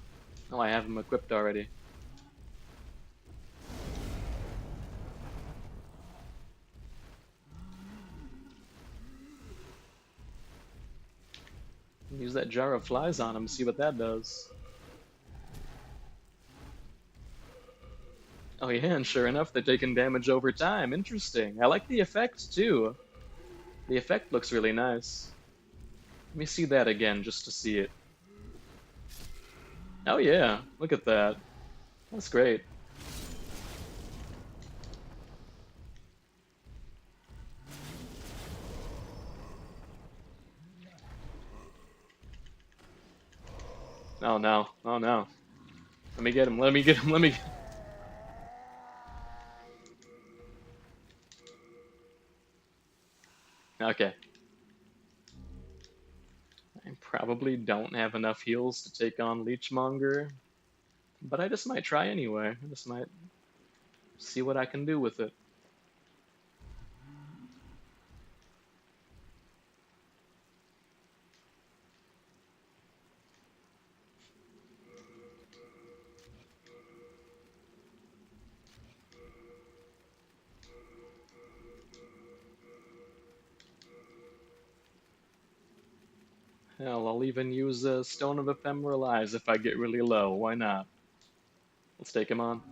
Oh, I have them equipped already. Use that jar of flies on him, see what that does. Oh yeah, and sure enough, they're taking damage over time. Interesting. I like the effect, too. The effect looks really nice. Let me see that again, just to see it. Oh yeah, look at that. That's great. Oh no, oh no. Let me get him, let me get him, let me... Okay. I probably don't have enough heals to take on Leechmonger, but I just might try anyway. I just might see what I can do with it. Hell, I'll even use a Stone of Ephemeral Eyes if I get really low. Why not? Let's take him on.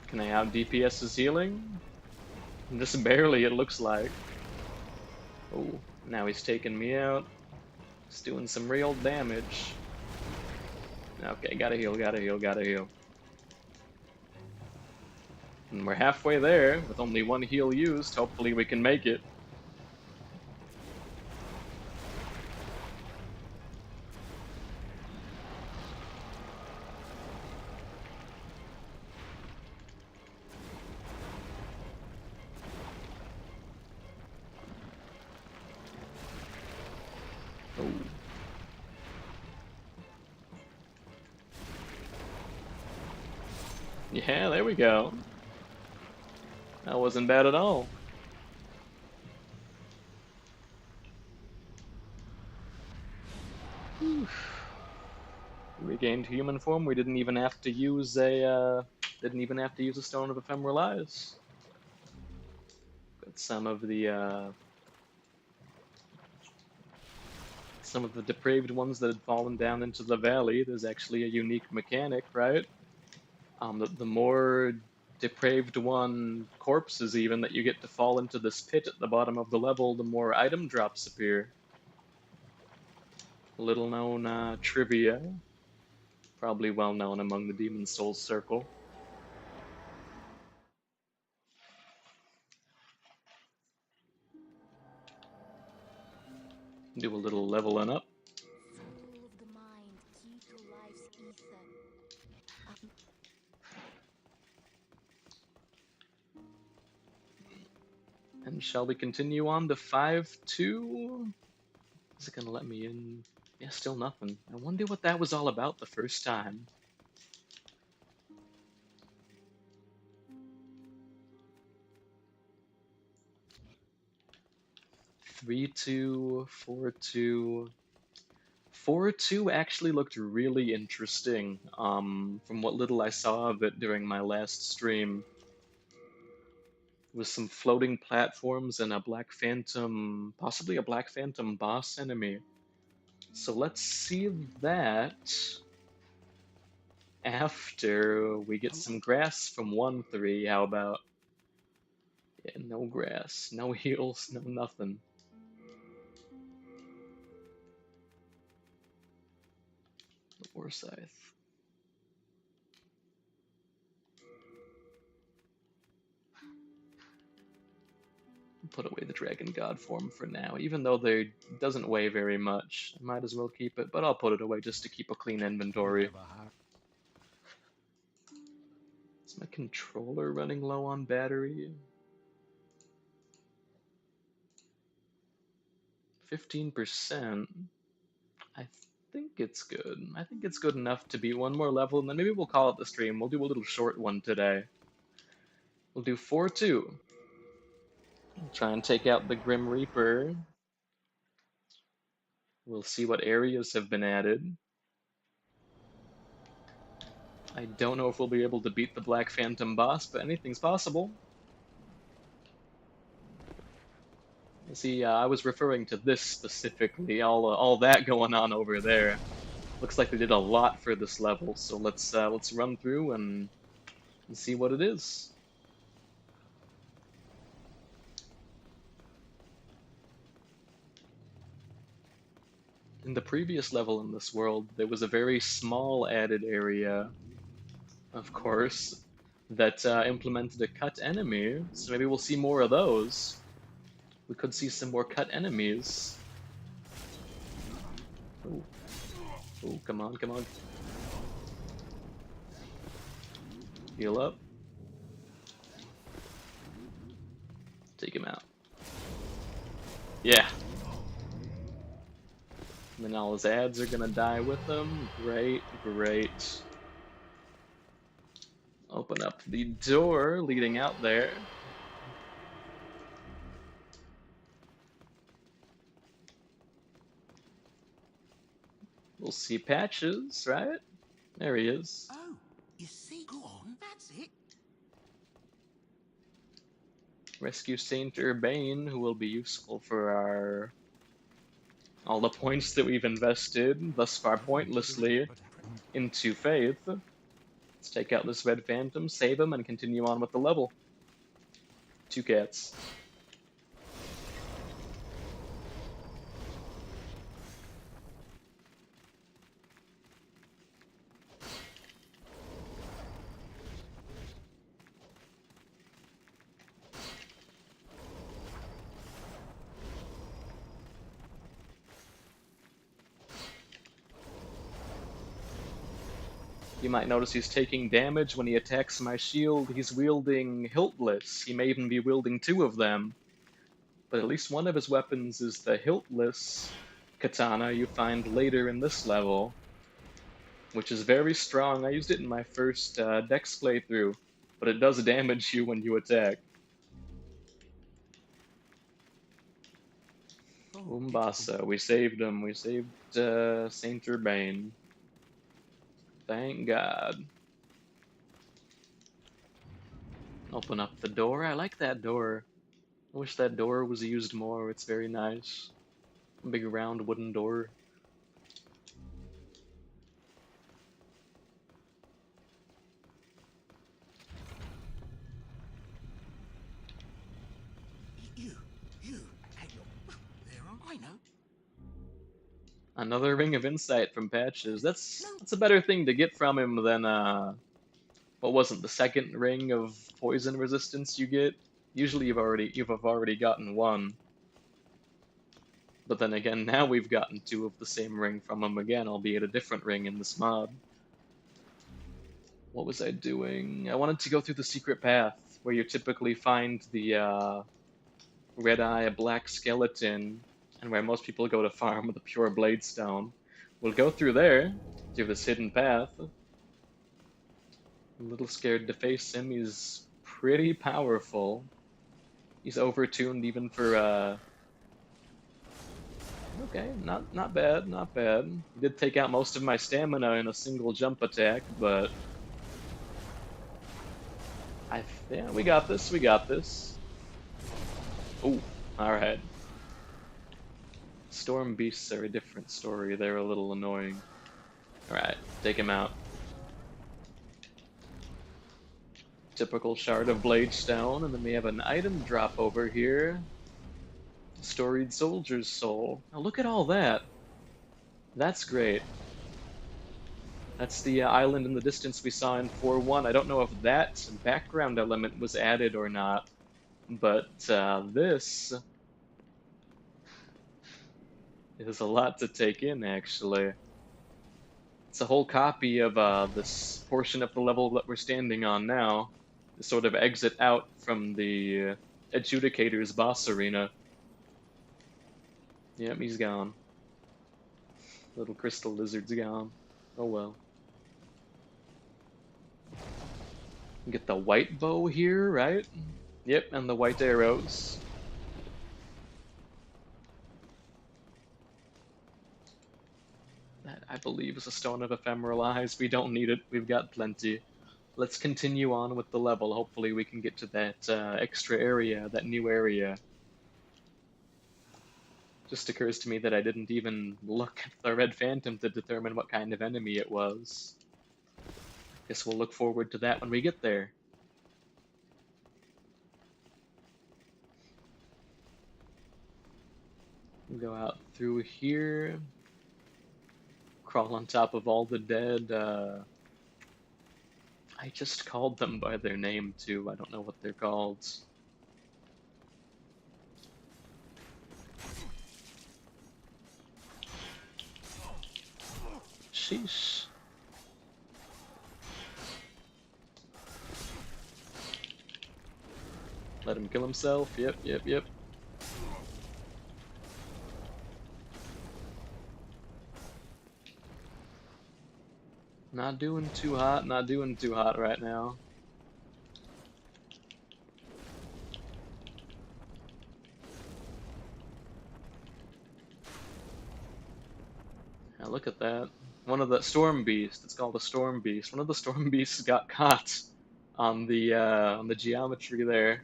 Can I out DPS his healing? Just barely, it looks like. Oh, now he's taking me out. He's doing some real damage. Okay, gotta heal, gotta heal, gotta heal. And we're halfway there, with only one heal used. Hopefully we can make it. Oh. Yeah, there we go. That wasn't bad at all. Whew. Regained human form. We didn't even have to use a Stone of Ephemeral Eyes. Got some of the depraved ones that had fallen down into the valley. There's actually a unique mechanic, right? The more depraved one corpses even that you get to fall into this pit at the bottom of the level, the more item drops appear. Little known trivia, probably well known among the Demon Souls circle. Do a little leveling up. Soul of the mind, key to life's ether. And shall we continue on to 5-2? Is it gonna let me in? Yeah, still nothing. I wonder what that was all about the first time. Three, 2, 4-2. 4-2 actually looked really interesting, from what little I saw of it during my last stream. With some floating platforms and a Black Phantom, possibly a Black Phantom boss enemy. So let's see that after we get some grass from 1-3. How about? Yeah, no grass, no heals, no nothing. War Scythe. Put away the Dragon God form for now, even though they doesn't weigh very much. I might as well keep it, but I'll put it away just to keep a clean inventory. Is my controller running low on battery? 15%. I think it's good. I think it's good enough to beat one more level, and then maybe we'll call it the stream. We'll do a little short one today. We'll do 4-2. Try and take out the Grim Reaper. We'll see what areas have been added. I don't know if we'll be able to beat the Black Phantom boss, but anything's possible. See, I was referring to this specifically, all that going on over there. Looks like they did a lot for this level, so let's run through and see what it is. In the previous level in this world, there was a very small added area, of course, that implemented a cut enemy, so maybe we'll see more of those. We could see some more cut enemies. Oh, oh, come on, come on. Heal up. Take him out. Yeah. And then all his ads are gonna die with him. Great, great. Open up the door leading out there. We'll see Patches, right? There he is. Oh, you see? Go on, that's it. Rescue Saint Urbane, who will be useful for our all the points that we've invested thus far pointlessly into Faith. Let's take out this Red Phantom, save him, and continue on with the level. 2 cats. You might notice he's taking damage when he attacks my shield. He's wielding Hiltless. He may even be wielding 2 of them. But at least one of his weapons is the Hiltless katana you find later in this level, which is very strong. I used it in my first Dex playthrough, but it does damage you when you attack. Umbasa, we saved him. We saved Saint Urbane. Thank God. Open up the door. I like that door. I wish that door was used more. It's very nice. Big round wooden door. You, and you're there. I know. Another ring of insight from Patches. That's a better thing to get from him than what wasn't the second ring of poison resistance you get? Usually you've already gotten 1. But then again, now we've gotten 2 of the same ring from him again, albeit a different ring in this mod. What was I doing? I wanted to go through the secret path, where you typically find the red eye black skeleton, and where most people go to farm with a pure blade stone. We'll go through there, through this hidden path. I'm a little scared to face him. He's pretty powerful. He's overtuned even for okay, not bad, not bad. He did take out most of my stamina in a single jump attack, but yeah, we got this, we got this. Ooh, alright. Storm Beasts are a different story. They're a little annoying. Alright, take him out. Typical Shard of Bladestone, and then we have an item drop over here. Storied Soldier's Soul. Now look at all that. That's great. That's the island in the distance we saw in 4.1. I don't know if that background element was added or not, but this is a lot to take in, actually. It's a whole copy of this portion of the level that we're standing on now. To sort of exit out from the Adjudicator's boss arena. Yep, he's gone. Little crystal lizard's gone. Oh well. Get the white bow here, right? Yep, and the white arrows. That, I believe, is a Stone of Ephemeral Eyes. We don't need it. We've got plenty. Let's continue on with the level. Hopefully we can get to that extra area, that new area. Just occurs to me that I didn't even look at the Red Phantom to determine what kind of enemy it was. Guess we'll look forward to that when we get there. We'll go out through here. Crawl on top of all the dead. I just called them by their name too. I don't know what they're called. Sheesh. Let him kill himself. Yep. Not doing too hot, not doing too hot right now. Now look at that. One of the storm beasts. It's called a storm beast. One of the storm beasts got caught on the geometry there.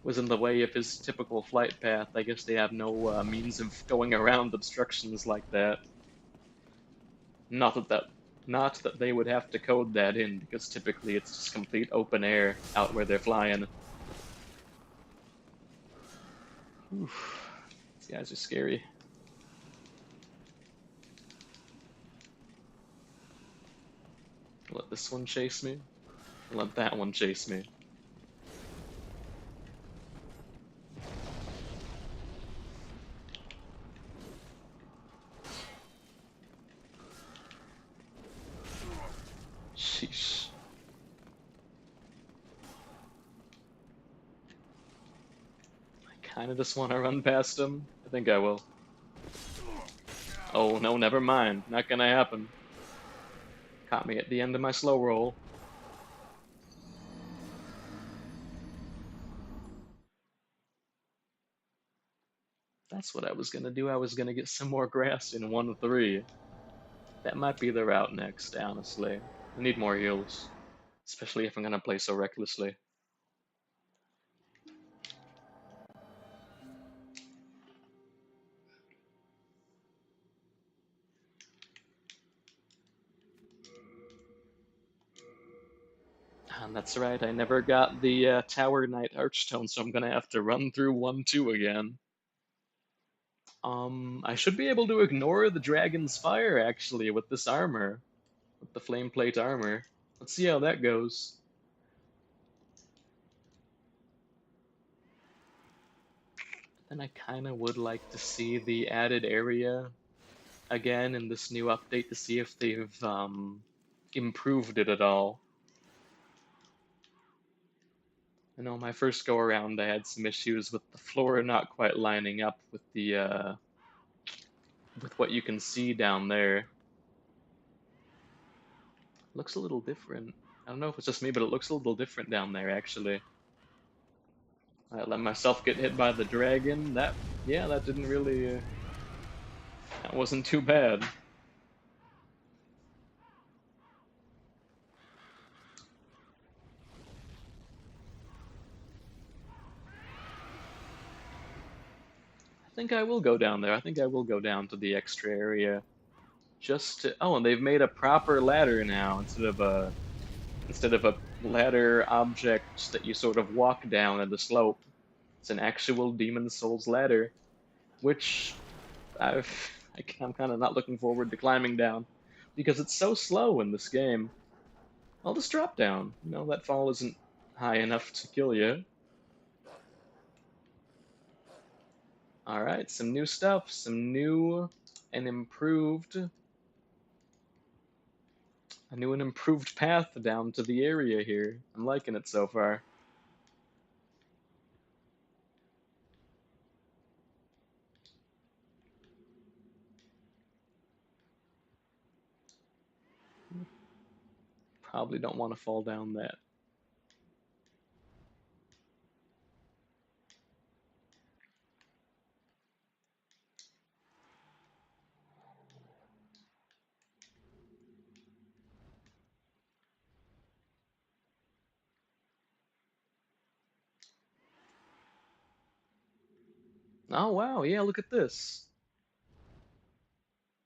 Was in the way of his typical flight path. I guess they have no means of going around obstructions like that. Not that that not that they would have to code that in, because typically it's just complete open air out where they're flying. Oof. These guys are scary. Let this one chase me. Let that one chase me. Sheesh. I kinda just want to run past him. I think I will. Oh, no, never mind. Not gonna happen. Caught me at the end of my slow roll. That's what I was gonna do. I was gonna get some more grass in 1-3. That might be the route next, honestly. I need more heals. Especially if I'm gonna play so recklessly. And that's right, I never got the Tower Knight Archstone, so I'm gonna have to run through 1-2 again. I should be able to ignore the Dragon's Fire, actually, with this armor. With the Flame Plate armor. Let's see how that goes. Then I kinda would like to see the added area again in this new update to see if they've improved it at all. I know my first go around I had some issues with the floor not quite lining up with the with what you can see down there. Looks a little different. I don't know if it's just me, but it looks a little different down there actually. I let myself get hit by the dragon. Yeah, that didn't really that wasn't too bad. I think I will go down there. I think I will go down to the extra area. Just to, oh, and they've made a proper ladder now instead of a ladder object that you sort of walk down at the slope. It's an actual Demon Souls ladder, which I've, I'm kind of not looking forward to climbing down because it's so slow in this game. I'll just drop down. You know, that fall isn't high enough to kill you. Alright, some new stuff, some new and improved a new and improved path down to the area here. I'm liking it so far. Probably don't want to fall down that. Oh wow, yeah, look at this.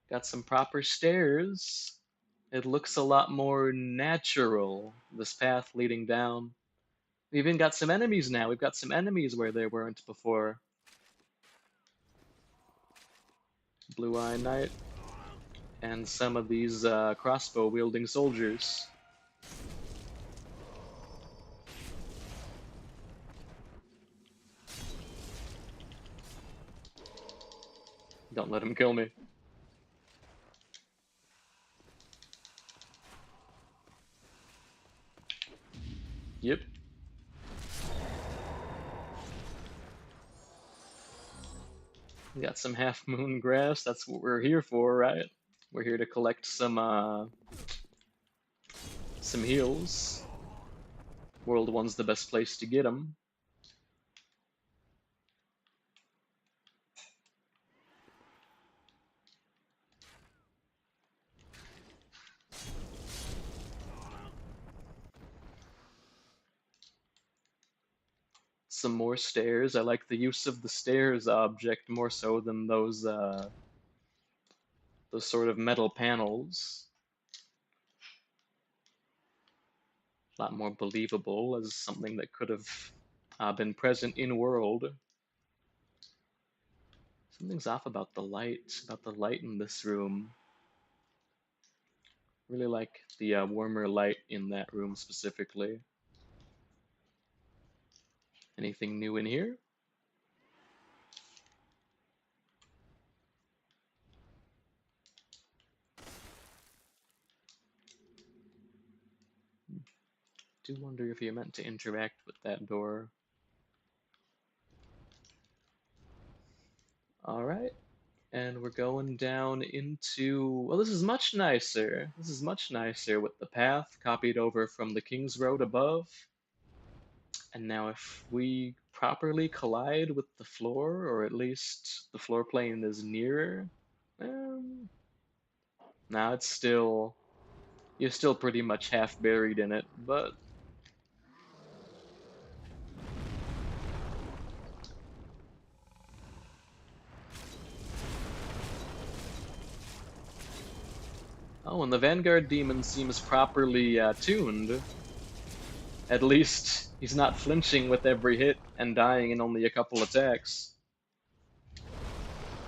Got some proper stairs. It looks a lot more natural, this path leading down. We've even got some enemies now. We've got some enemies where there weren't before. Blue Eye Knight. And some of these crossbow wielding soldiers. Don't let him kill me. Yep. We got some half moon grass. That's what we're here for, right? We're here to collect some some heals. World 1's the best place to get them. Some more stairs. I like the use of the stairs object more so than those sort of metal panels. A lot more believable as something that could have been present in world. Something's off about the light in this room. Really like the warmer light in that room specifically. Anything new in here? Do wonder if you're meant to interact with that door. Alright, and we're going down into... Well, this is much nicer. This is much nicer with the path copied over from the King's Road above. And now if we properly collide with the floor, or at least the floor plane is nearer, now it's still... You're still pretty much half buried in it, but... Oh, and the Vanguard Demon seems properly tuned. At least he's not flinching with every hit and dying in only a couple attacks.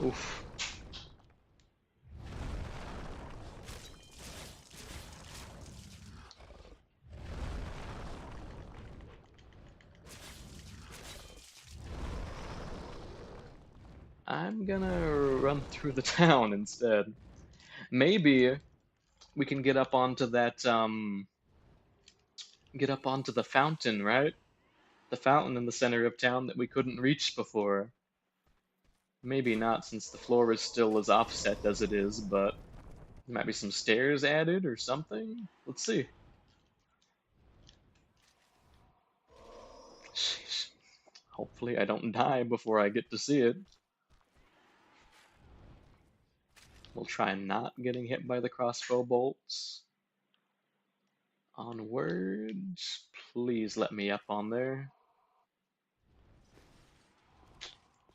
Oof. I'm gonna run through the town instead. Maybe we can get up onto that, get up onto the fountain, right? The fountain in the center of town that we couldn't reach before. Maybe not, since the floor is still as offset as it is, but there might be some stairs added or something. Let's see. Sheesh. Hopefully I don't die before I get to see it. We'll try not getting hit by the crossbow bolts. Onwards. Please let me up on there.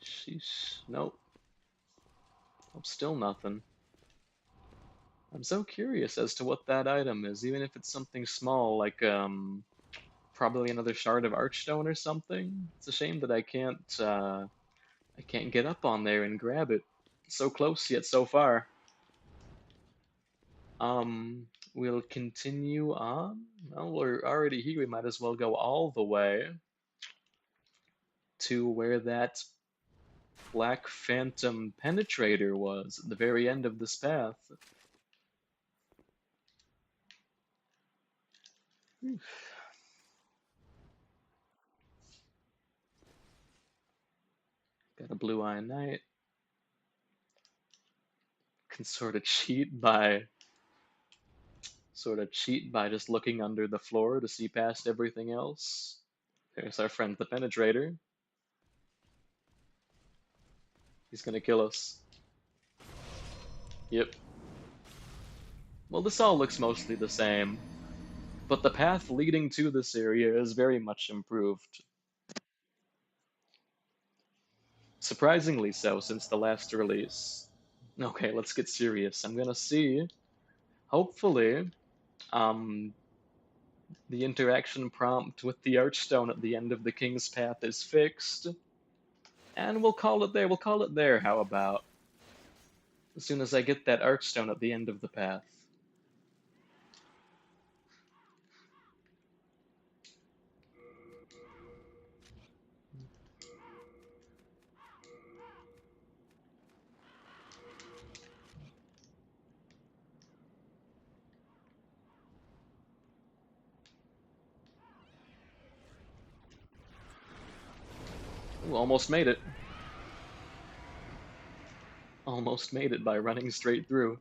Sheesh. Nope. Nope, still nothing. I'm so curious as to what that item is, even if it's something small, like, probably another shard of archstone or something. It's a shame that I can't get up on there and grab it. So close yet so far. We'll continue on. Well, we're already here. We might as well go all the way to where that Black Phantom Penetrator was at the very end of this path. Got a Blue Eye Knight. Can sort of cheat by just looking under the floor to see past everything else. There's our friend the Penetrator. He's gonna kill us. Yep. Well, this all looks mostly the same, but the path leading to this area is very much improved. Surprisingly so, since the last release. Okay, let's get serious. I'm gonna see, hopefully, the interaction prompt with the Archstone at the end of the King's Path is fixed. And we'll call it there. We'll call it there, how about? As soon as I get that Archstone at the end of the path. Ooh, almost made it. Almost made it by running straight through.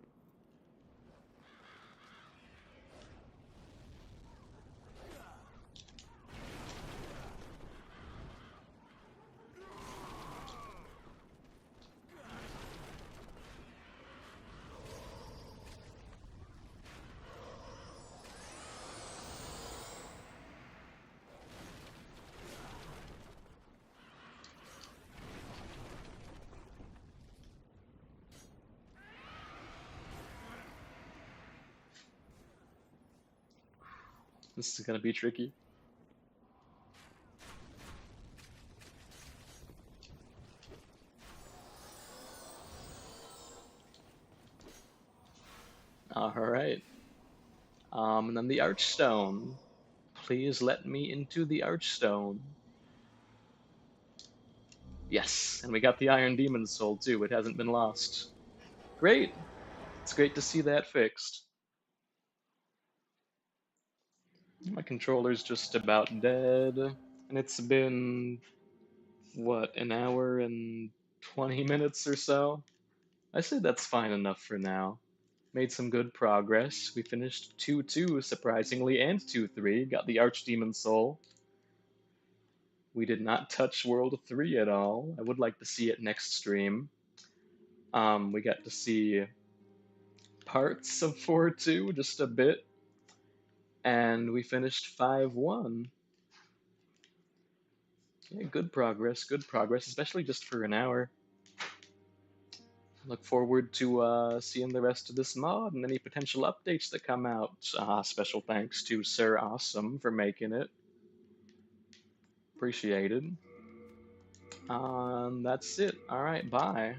This is gonna be tricky. Alright. And then the Archstone. Please let me into the Archstone. Yes, and we got the Iron Demon Soul too. It hasn't been lost. Great. It's great to see that fixed. My controller's just about dead. And it's been, what, an hour and 20 minutes or so? I say that's fine enough for now. Made some good progress. We finished 2-2, surprisingly, and 2-3. Got the Archdemon Soul. We did not touch World 3 at all. I would like to see it next stream. We got to see parts of 4-2, just a bit. And we finished 5-1. Yeah, good progress, especially just for an hour. Look forward to seeing the rest of this mod and any potential updates that come out. Special thanks to Sir Awesome for making it. Appreciated. That's it. Alright, bye.